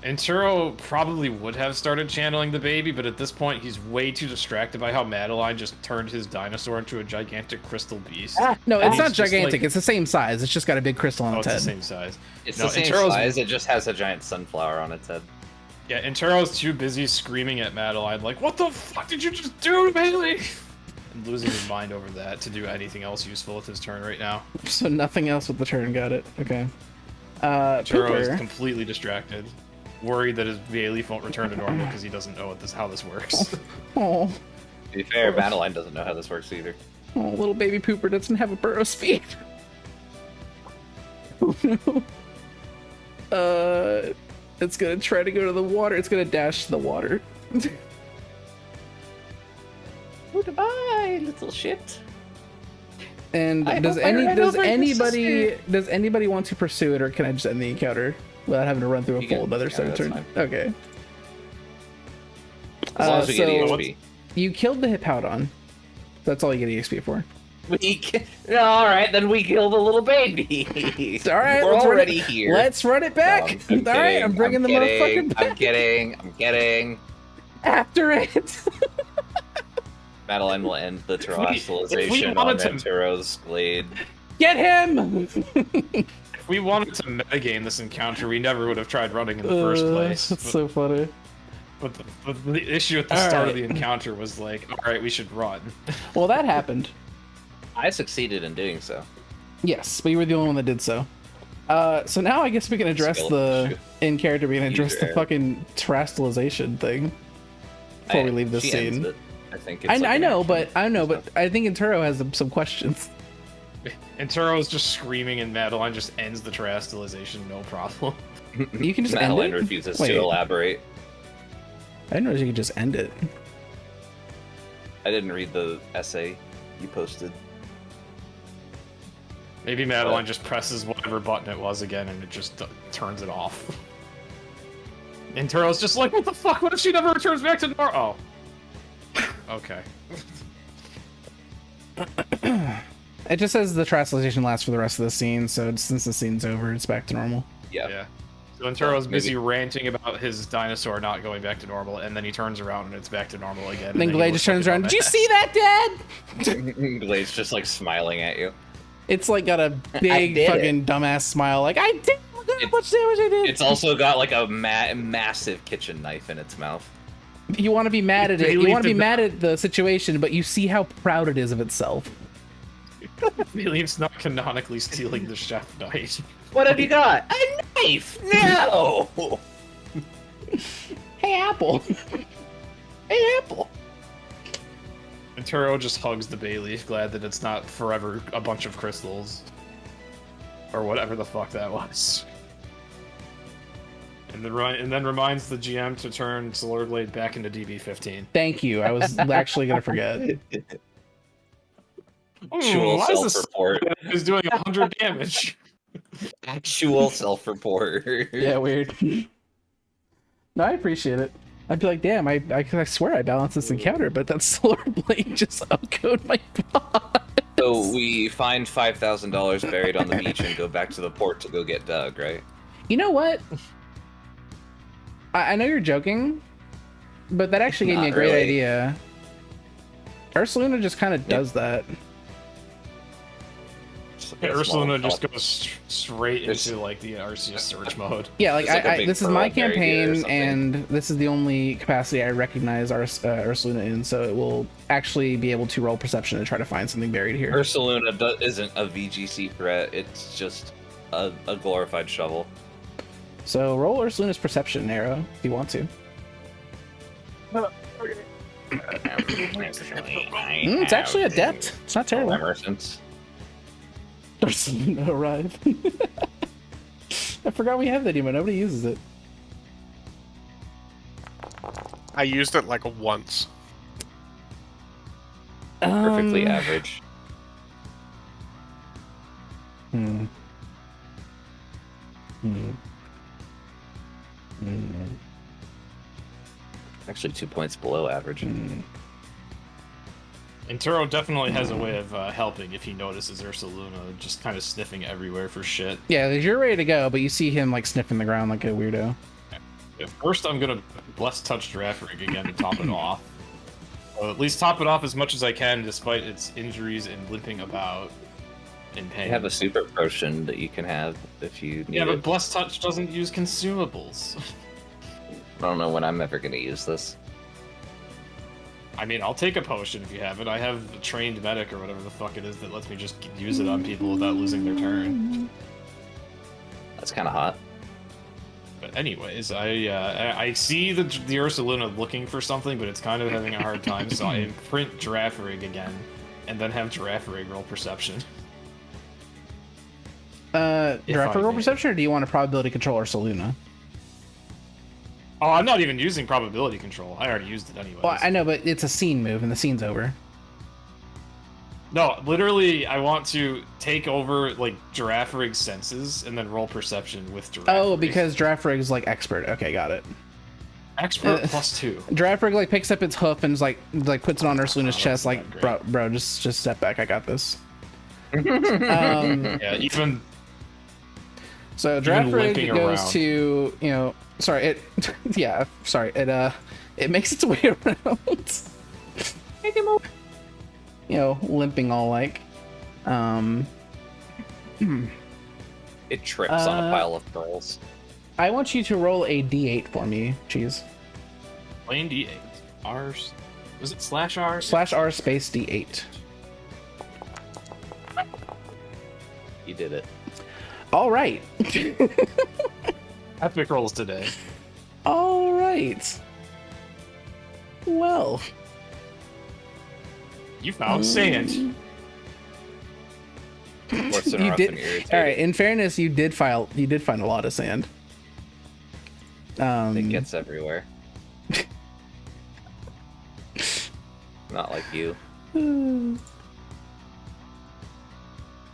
And Turo probably would have started channeling the baby, but at this point he's way too distracted by how Madeline just turned his dinosaur into a gigantic crystal beast. No, And it's not he's just gigantic. like- it's the same size. It's just got a big crystal on Oh, its it's the head. same size. It's No, the same Entero's- size. It just has a giant sunflower on its head. Yeah, and Turo's too busy screaming at Madeline like, "What the fuck did you just do, Bailey?" And losing his mind over that to do anything else useful with his turn right now. So nothing else with the turn. Got it. Okay. Turo is Pooper. completely distracted, worried that his Bayleaf won't return to normal because he doesn't know how this works. Oh, To be fair, Madeline doesn't know how this works either. little baby Pooper doesn't have a burrow speed. Oh no. It's gonna try to go to the water. It's gonna dash to the water. Goodbye, little shit. And I does hope I ran over your anybody want to pursue it, or can I just end the encounter without having to run through a You full can- another yeah, second that's turn? fine. Okay. As long as we get so EXP. you killed the Hippowdon. That's all you get EXP for. All right, then we kill the little baby. All right, We're let's run already it, here. Let's run it back. No, All right, I'm bringing the motherfucker back I'm kidding. after it. Madeline will end the if we terrestrialization on wanted to- Venturo's Glade. Get him! If we wanted to metagame this encounter, we never would have tried running in the first place. That's But, so funny. but the issue at the All start of right. the encounter was like, all right, we should run. Well, that happened. I succeeded in doing so. Yes, but you were the only one that did so. So now I guess we can address Skill. the Shoot. in character. We can address the User. fucking terrestrialization thing before we leave this She ends scene. it. I think it's like I an know, action. but I think Intero has some questions. And Turo's just screaming, and Madeline just ends the terrestrialization, no problem. You can just end Madeline it. refuses Wait. to elaborate. I didn't realize you could just end it. I didn't read the essay you posted. Maybe Madeline just presses whatever button it was again, and it just turns it off. And Turo's just like, what the fuck? What if she never returns back to normal? Oh. Okay. It just says the translation lasts for the rest of the scene, so since the scene's over, it's back to normal. Yeah. Yeah. So Venturo's busy ranting about his dinosaur not going back to normal, and then he turns around and it's back to normal again. And then Glade just turns around. Did you see that, Dad? Glade's just like smiling at you. It's like got a big fucking dumbass smile. Like, I did. Look at how much damage I did. It's also got like a massive kitchen knife in its mouth. You want to be mad at it. You want to be mad at the situation, but you see how proud it is of itself. Bayleaf's not canonically stealing the chef knife. What have you got? A knife? No! Hey, Apple. Hey, Apple. Venturo just hugs the Bayleaf, glad that it's not forever a bunch of crystals. Or whatever the fuck that was. And then reminds the GM to turn Solar Blade back into DB15. Thank you. I was actually going to forget. Actual self-report. Is doing 100 damage. Actual self-report. Yeah, weird. No, I appreciate it. I'd be like, damn, I swear I balanced this encounter, but that Solar Blade just outgoed my bot. So we find $5,000 buried on the beach and go back to the port to go get Doug, right? You know what? I know you're joking, but that actually gave me a great idea. Ursaluna just kind of does that. Yeah, Ursaluna just goes straight into like the Arceus search mode. Yeah, like, like this is my campaign, and this is the only capacity I recognize Ursaluna in, so it will actually be able to roll perception and try to find something buried here. Ursaluna isn't a VGC threat, it's just a glorified shovel. So roll Ursaluna's perception, Arrow, if you want to. It's actually adept. It's not terrible. Emerson's. Ursaluna arrive. I forgot we have that anymore. Nobody uses it. I used it like once. Perfectly average. Actually, 2 points below average. And Turo definitely has a way of helping if he notices Ursaluna just kind of sniffing everywhere for shit. Yeah, you're ready to go, but you see him like sniffing the ground like a weirdo. Yeah, first, I'm gonna Bless Touch Giraffe Rig again to top it off. Or at least top it off as much as I can, despite its injuries and limping about in pain. You have a super potion that you can have if you need Yeah, but it. Bless Touch doesn't use consumables. I don't know when I'm ever going to use this. I mean, I'll take a potion if you have it. I have a trained medic or whatever the fuck it is that lets me just use it on people without losing their turn. That's kind of hot. But anyways, I see the Ursaluna looking for something, but it's kind of having a hard time, so I print Giraffe Rig again, and then have Giraffe Rig roll perception. Giraffe roll perception, or do you want a probability control Ursaluna? Oh, I'm not even using probability control. I already used it anyways. Well, I know, but it's a scene move, and the scene's over. No, literally, I want to take over, like, Giraffe Rig's senses, and then roll perception with Giraffe Oh, Rig. because Giraffe Rig is, like, expert. Okay, got it. Expert +2. Giraffe Rig, like, picks up its hoof and, like puts it on Ursaluna's chest, like, not bro, just step back. I got this. Yeah, even... So Giraffe Rig limping goes around. to, you know, sorry, it, yeah, sorry, it makes its way around. Make him over. You know, limping all like. It trips on a pile of pearls. I want you to roll a d8 for me, Cheese. Plain D8. R's... Was it /R? /R space d8. You did it. All right. Epic rolls today. All right. Well. You found sand. Worse than You rough did. and irritating. All right. In fairness, you did find a lot of sand. It gets everywhere. Not like you.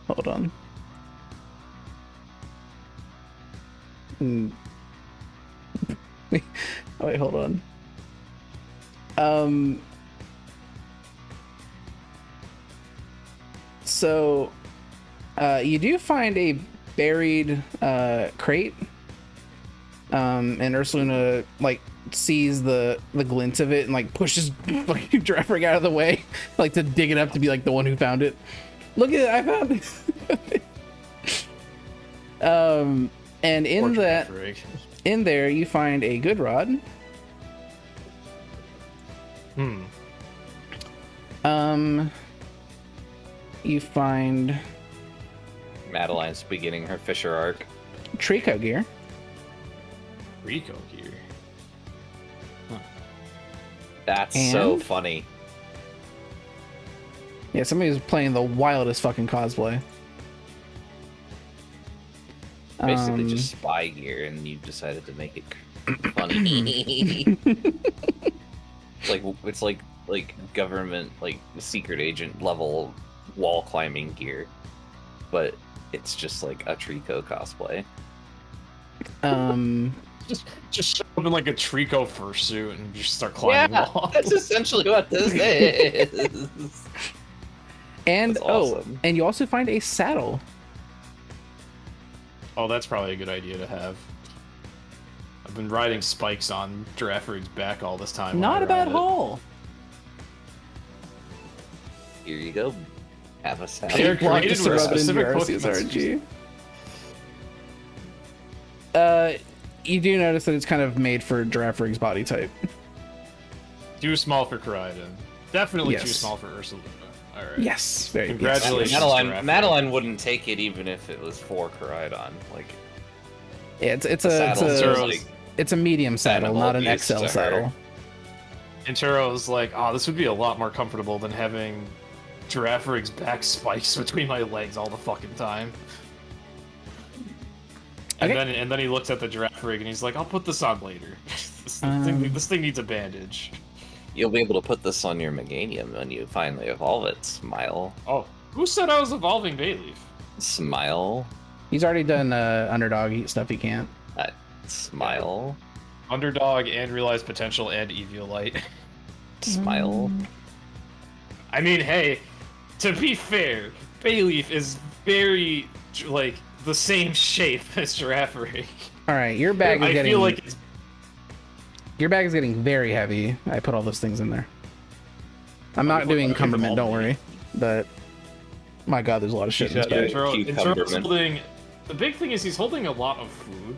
Hold on. Wait, hold on. So, you do find a buried crate And Ursaluna like sees the glint of it and like pushes fucking Giraffe out of the way, like to dig it up to be like the one who found it. Look at it, I found it. And in that, in there, you find a good rod. You find Madeline's beginning her Fisher arc. Trico gear. Rico gear. That's so And? funny. Yeah, somebody's playing the wildest fucking cosplay. Basically just spy gear, and you decided to make it funny. it's like government, like secret agent level wall climbing gear, but it's just like a Trico cosplay. Just show up in like a Trico fursuit and just start climbing walls. That's essentially what this is. And That's awesome. and you also find a saddle. Oh, that's probably a good idea to have. I've been riding spikes on Giraffe Rig's back all this time. Not a bad haul. haul. Here you go. Have a saddle. They're Block created just to with rub it into your specific RCSRG. You do notice that it's kind of made for Giraffe Rig's body type. Too small for Koraidon. Definitely too Yes. small for Ursula. All right. Yes, very Congratulations. Madeline, Giraffe. Madeline wouldn't take it even if it was for Koraidon. Like, Yeah, it's saddles a medium saddle, animal not an abuse XL to her. saddle. And Turo's like, oh, this would be a lot more comfortable than having Giraffe Rig's back spikes between my legs all the fucking time. And Okay. then he looks at the Giraffe Rig and he's like, I'll put this on later. This thing needs a bandage. you'll be able to put this on your Meganium when you finally evolve it. Smile. Oh, who said I was evolving Bayleaf? Smile. He's already done underdog stuff he can't. Smile. Underdog and realized potential and Eviolite. Smile. I mean, hey, to be fair, Bayleaf is very, like, the same shape as Giraffe Rig. All right, your bag is I getting feel like it's your bag is getting very heavy. I put all those things in there. I'm not doing Okay, encumberment, don't all worry. But my God, there's a lot of shit in this Yeah, bag. cucumberman. The big thing is he's holding a lot of food.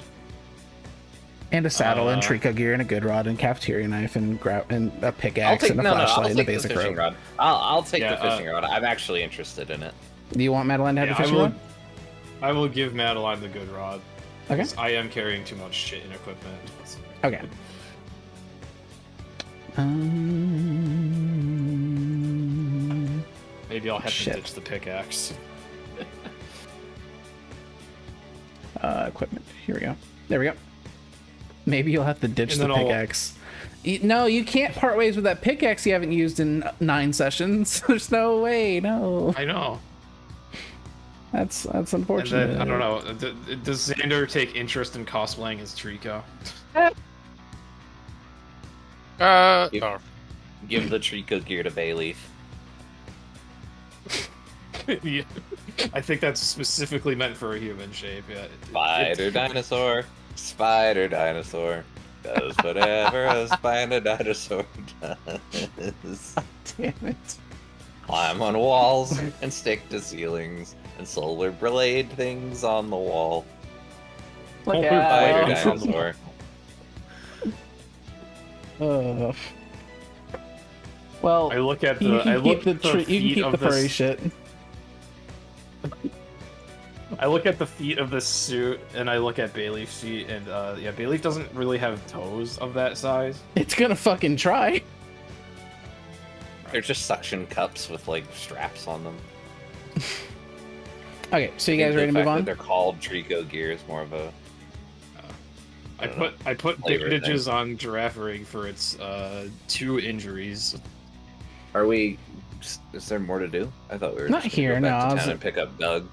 And a saddle and Uh, Trico gear and a good rod and cafeteria knife and and a I'll pickaxe take and a no, no, flashlight I'll and a take the basic fishing rope. rod. I'll take Yeah, the fishing rod. I'm actually interested in it. Do you want Madeline to have Yeah, the fishing rod? I will give Madeline the good rod. Okay. 'Cause I am carrying too much shit in equipment. Okay. Maybe I'll have Shit. to ditch the pickaxe. Equipment. Here we go. There we go. Maybe you'll have to ditch And the then I'll- pickaxe. No, you can't part ways with that pickaxe you haven't used in 9 sessions. There's no way. No. I know. That's And unfortunate. then, I don't know, does Xander take interest in cosplaying as Trico? Oh. Give the Trico gear to Bayleaf. Yeah. I think that's specifically meant for a human shape. Yeah. Spider dinosaur. Spider dinosaur. Does whatever a spider dinosaur does. Damn it. Climb on walls and stick to ceilings and solar blade things on the wall. Look Spider Spider out. dinosaur. Well, I look at you the can I look keep the at the you can feet keep the of furry this. shit. I look at the feet of this suit, and I look at Bayleaf's feet, and yeah, Bayleaf doesn't really have toes of that size. It's gonna fucking try. They're just suction cups with like straps on them. Okay, so you I guys think ready to the move fact on? that they're called Trico gear is more of a I put flavor bandages on Giraffe Rig for its 2 injuries. Are we? Is there more to do? I thought we were Not just gonna here, go back no, I to was- town and pick up Doug.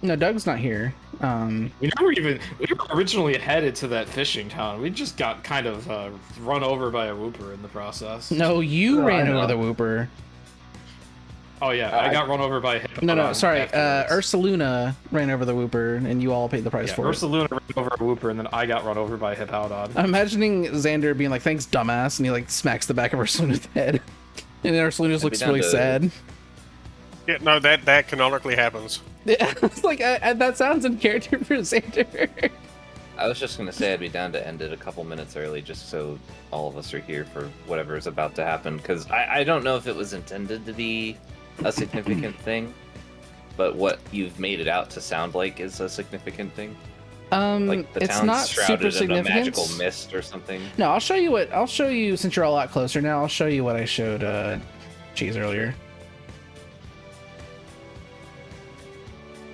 No, Doug's not here. We were originally headed to that fishing town. We just got kind of run over by a whooper in the process. No, you Oh, ran I know. over the whooper. Oh yeah, I got run over by a hippopotami. No, sorry. afterwards. Ursaluna ran over the Whooper, and you all paid the price Yeah, for it. Ursaluna ran over a Whooper, and then I got run over by a hippopotami. I'm imagining Xander being like, "Thanks, dumbass," and he like smacks the back of Ursaluna's head, and then Ursaluna just looks down really to- sad. Yeah, no, that canonically happens. Yeah, it's like that sounds in character for Xander. I was just gonna say I'd be down to end it a couple minutes early, just so all of us are here for whatever is about to happen. Because I don't know if it was intended to be a significant thing, but what you've made it out to sound like is a significant thing. Like the it's town's not super shrouded in a significant. magical mist or something. No, I'll show you since you're a lot closer now. I'll show you what I showed Cheese earlier.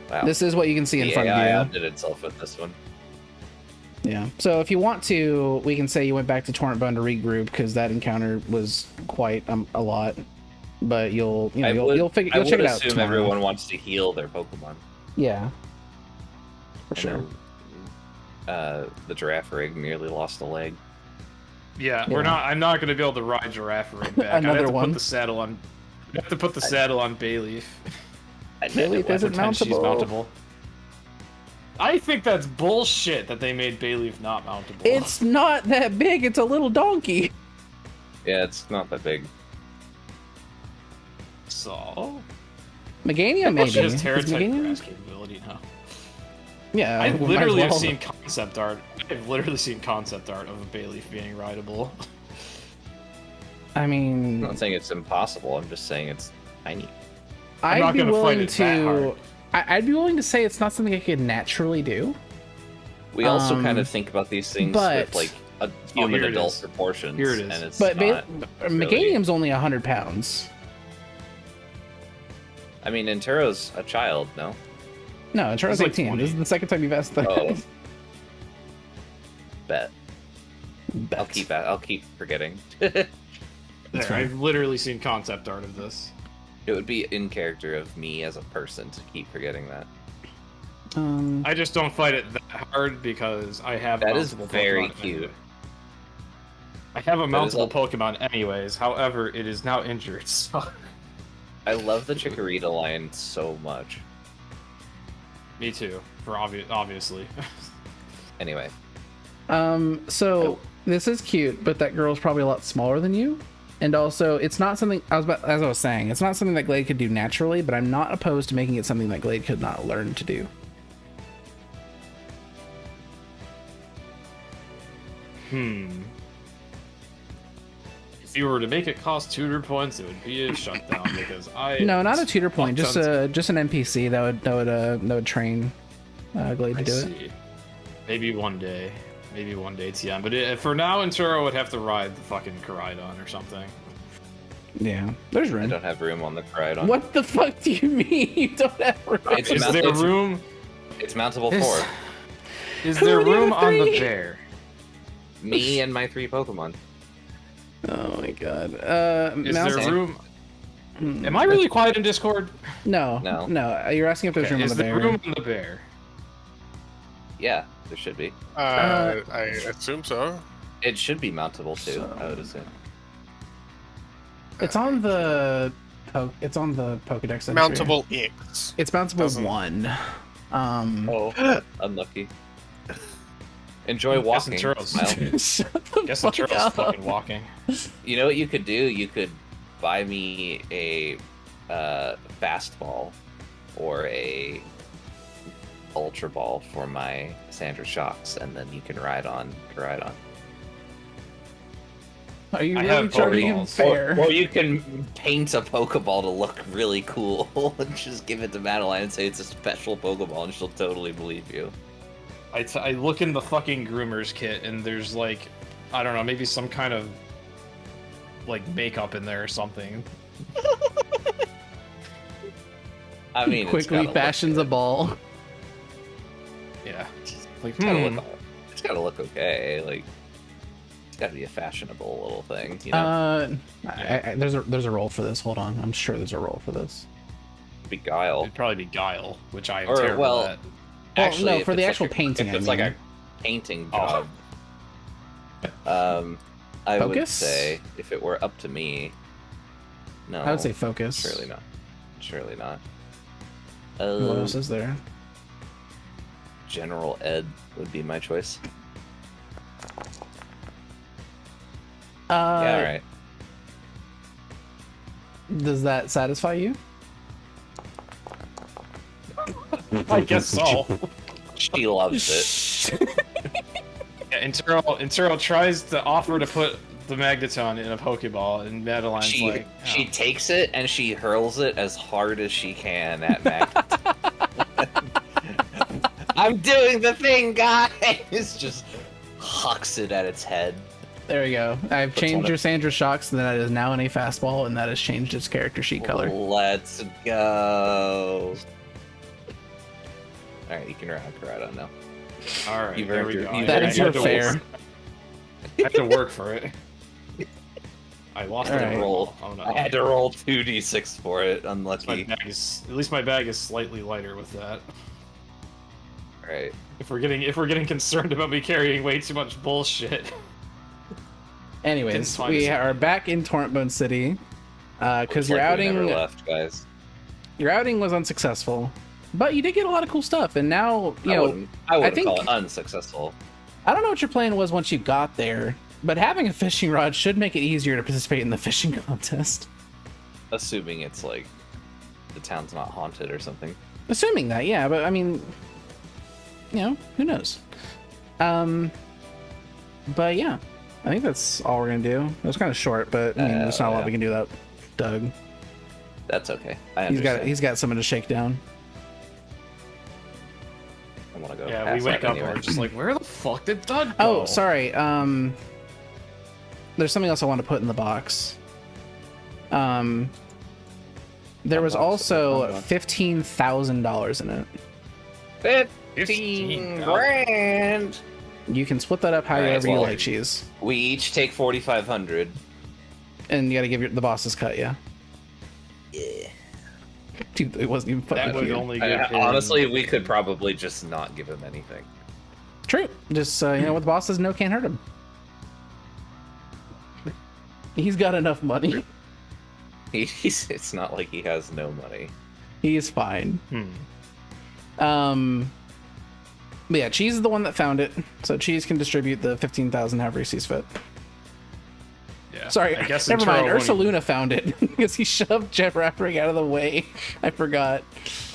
Wow. This is what you can see in the front AI of you. outdid itself with this one. Yeah. So if you want to, we can say you went back to Torrent Bone to regroup because that encounter was quite a lot. But you'll check it out. Assume tomorrow. everyone wants to heal their Pokemon. Yeah. For And sure. then, the giraffe rig nearly lost a leg. Yeah, Yeah. I'm not gonna be able to ride Giraffe Rig back. I'd Another have to one. put the saddle on. I have to put the saddle on Bayleaf. Bayleaf isn't Pretend she's mountable. mountable. I think that's bullshit that they made Bayleaf not mountable. It's not that big. It's a little donkey. Yeah, it's not that big. so. Meganium maybe. She has Is Terra type Meganium? grass capability now. Yeah. I've might as literally well. seen concept art. I've literally seen concept art of a Bayleaf being rideable. I mean, I'm not saying it's impossible. I'm just saying it's tiny. I'm not I'd be gonna fight willing it that hard. to. I'd be willing to say it's not something I could naturally do. We also kind Um, of think about these things but- with like a human here it adult is. proportions. Here it is. And it's But not really- Meganium's only 100 pounds. I mean, Entero's a child, no? No, Charles He's like 18. 20. This is the second time you've asked that. Oh. Bet. Bet. I'll keep forgetting. That's There, right. I've literally seen concept art of this. It would be in character of me as a person to keep forgetting that. I just don't fight it that hard because I have That is mountable very Pokemon cute. anyway. I have a is mountable a- Pokemon anyways, however, it is now injured, so... I love the Chikorita line so much. Me too, for obviously. Anyway, So this is cute, but that girl's probably a lot smaller than you. And also, it's not something as I was saying, it's not something that Glade could do naturally, but I'm not opposed to making it something that Glade could not learn to do. If you were to make it cost tutor points, it would be a shutdown because I... No, not a tutor point, just Fuck just an NPC that would train Glade to I do it. see. Maybe one day. Maybe one day, TM. But for now, Inturo would have to ride the fucking Koraidon or something. Yeah, there's I room. don't have room on the Koraidon. What the fuck do you mean you don't have room? It's Is mount- there it's- room? It's mountable Is- 4. Is Who there are the room other on the three? bear? Me and my 3 Pokemon. Oh my god. Is Mouse- there room? Am I really quiet in Discord? No, No. no. You're asking if there's Okay, room on is the there bear. room on the bear? Yeah, there should be. I assume so. It should be mountable too, I would assume. It's on the it's on the Pokedex entry. Mountable X. It's mountable Doesn't- 1. Oh, unlucky. Enjoy walking. Churros. Smile. Shut the Guess the fuck turtle's up. fucking walking. You know what you could do? You could buy me a fastball or a ultra ball for my Sandra Shocks, and then you can ride on Koraidon. Are you I really have trying to be Pokeballs. fair? Or you can paint a Pokeball to look really cool and just give it to Madeline and say it's a special Pokeball, and she'll totally believe you. I look in the fucking groomer's kit and there's like, I don't know, maybe some kind of like makeup in there or something. I mean, Quickly fashions a ball. Yeah. Like, it's gotta look okay. Like, it's gotta be a fashionable little thing, you know? There's a role for this. Hold on, I'm sure there's a role for this. Beguile. It'd probably be Guile, which I am Or, terrible well, at. Well, Actually, no, if for the it's actual like painting, If I it's like a mean. painting Oh. job, I would Focus? say if it were up to me, no. I would say focus. Surely not. Surely not. What else is there? General Ed would be my choice. Yeah, all right. Does that satisfy you? I guess so. She loves it. Yeah, Intero tries to offer to put the Magneton in a Pokeball, and Madeline's She oh. she takes it and she hurls it as hard as she can at Magneton. I'm doing the thing, guys! Just hucks it at its head. There we go. I've Puts changed one your of- Sandra Shocks, and that is now in a fastball, and that has changed its character sheet color. Let's go. Alright, you can rock Corrado now. All right, You've there earned we your- go. you've That earned is your your duels. fair. I have to work for it. I lost All it. right. Roll. Oh no. I had to roll 2d6 for it. My Unlucky. bag is, at least my bag is slightly lighter with that. Alright. If we're getting concerned about me carrying way too much bullshit. Anyways, Didn't find we us. are back in Torrentbone City because Looks your like we never outing left, guys. was unsuccessful, but you did get a lot of cool stuff. And now I wouldn't think- call it unsuccessful. I don't know what your plan was once you got there, but having a fishing rod should make it easier to participate in the fishing contest. Assuming it's like the town's not haunted or something. Assuming that, yeah, but I mean, who knows? But yeah, I think that's all we're gonna do. It was kind of short, but I mean, there's not a lot Yeah. we can do without Doug. That's okay. I understand. He's got someone to shake down. I want to go. Yeah, we pass wake out up and anyway. we're just like, where the fuck did Doug go? Oh, sorry. There's something else I want to put in the box. There was box, also fun box. $15,000 in it. 15 grand. You can split that up Alright, however you well- like, Cheese. We each take 4,500. And you got to give the boss's cut, yeah. Yeah. Dude, it wasn't even fucking That would cute. only give him... Honestly, we could probably just not give him anything. True. Just what the boss doesn't know can't hurt him. He's got enough money. It's not like he has no money. He's fine. But yeah, Cheese is the one that found it, so Cheese can distribute the 15,000 however he sees fit. Yeah. Sorry, I guess never mind. Intero Ursa won't- Luna found it because he shoved Jeff Raffering out of the way. I forgot.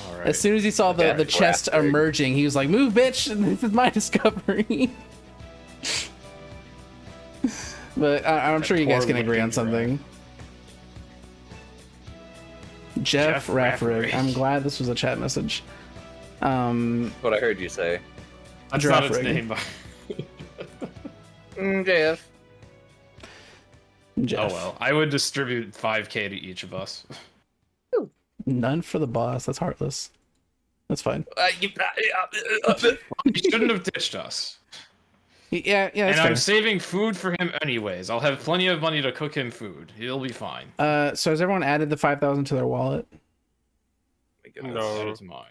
All right. As soon as he saw the Jeff chest Raffering. emerging, he was like, "Move, bitch! This is my discovery." But I'm sure you guys can agree on something. Jeff Jeff Raffering. Raffering. I'm glad this was a chat message. What I heard you say. That's not its Raffering. name, but... Jeff. Jeff. Oh well. I would distribute 5k to each of us. None for the boss. That's heartless. That's fine. You shouldn't have ditched us. Yeah, And that's I'm fair. saving food for him anyways. I'll have plenty of money to cook him food. He'll be fine. So has everyone added the 5,000 to their wallet? No. That is mine.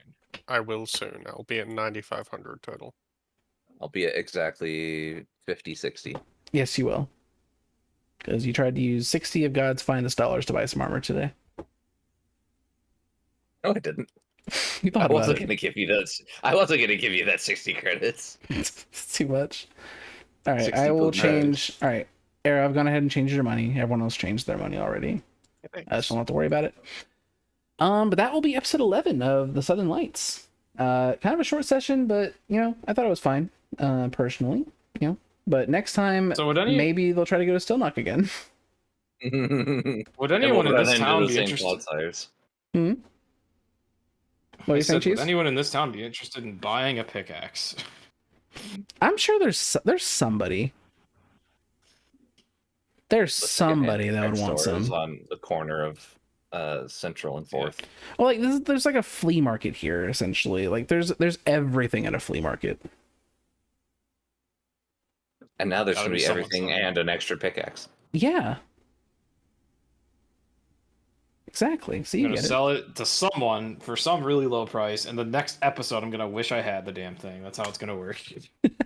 I will soon. I'll be at 9,500 total. I'll be at exactly 50, 60. Yes, you will. Because you tried to use 60 of God's finest dollars to buy some armor today. No, I didn't. You I thought about wasn't it. gonna give you that. I wasn't gonna give you that 60 credits. It's too much. All right, 60 I will gold change. All right, Era, I've gone ahead and changed your money. Everyone else changed their money already. I just don't have to worry about it. But that will be episode 11 of the Southern Lights. Kind of a short session, but I thought it was fine. Personally, But next time, So would any maybe they'll try to go to Stillknock again. would anyone in We'll this run into town the be same interested? cloud sires. What do I you said, think, would Cheese? anyone in this town be interested in buying a pickaxe? I'm sure there's somebody. There's Looks like an somebody that would antique want store is some. on the corner of Central and Fourth. Well, like there's like a flea market here, essentially. Like there's everything at a flea market. And now there Gotta should be be someone everything selling and an extra pickaxe. Yeah. Exactly. See, I'm you gonna get it. sell it to someone for some really low price, and the next episode I'm gonna wish I had the damn thing. That's how it's gonna work.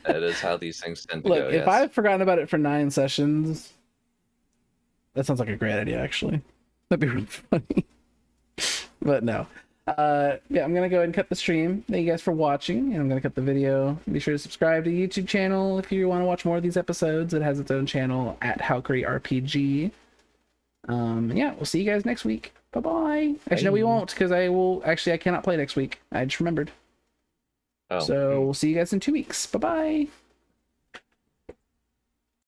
That is how these things tend to Look, go. if Yes. I've forgotten about it for 9 sessions, that sounds like a great idea, actually. That'd be really funny. But no. Yeah, I'm gonna go ahead and cut the stream. Thank you guys for watching, and I'm gonna cut the video. Be sure to subscribe to the YouTube channel if you want to watch more of these episodes. It has its own channel at Halkery RPG. Yeah, we'll see you guys next week. Bye bye. Actually, no, we won't, because I cannot play next week. I just remembered. Oh. So we'll see you guys in 2 weeks. Bye bye.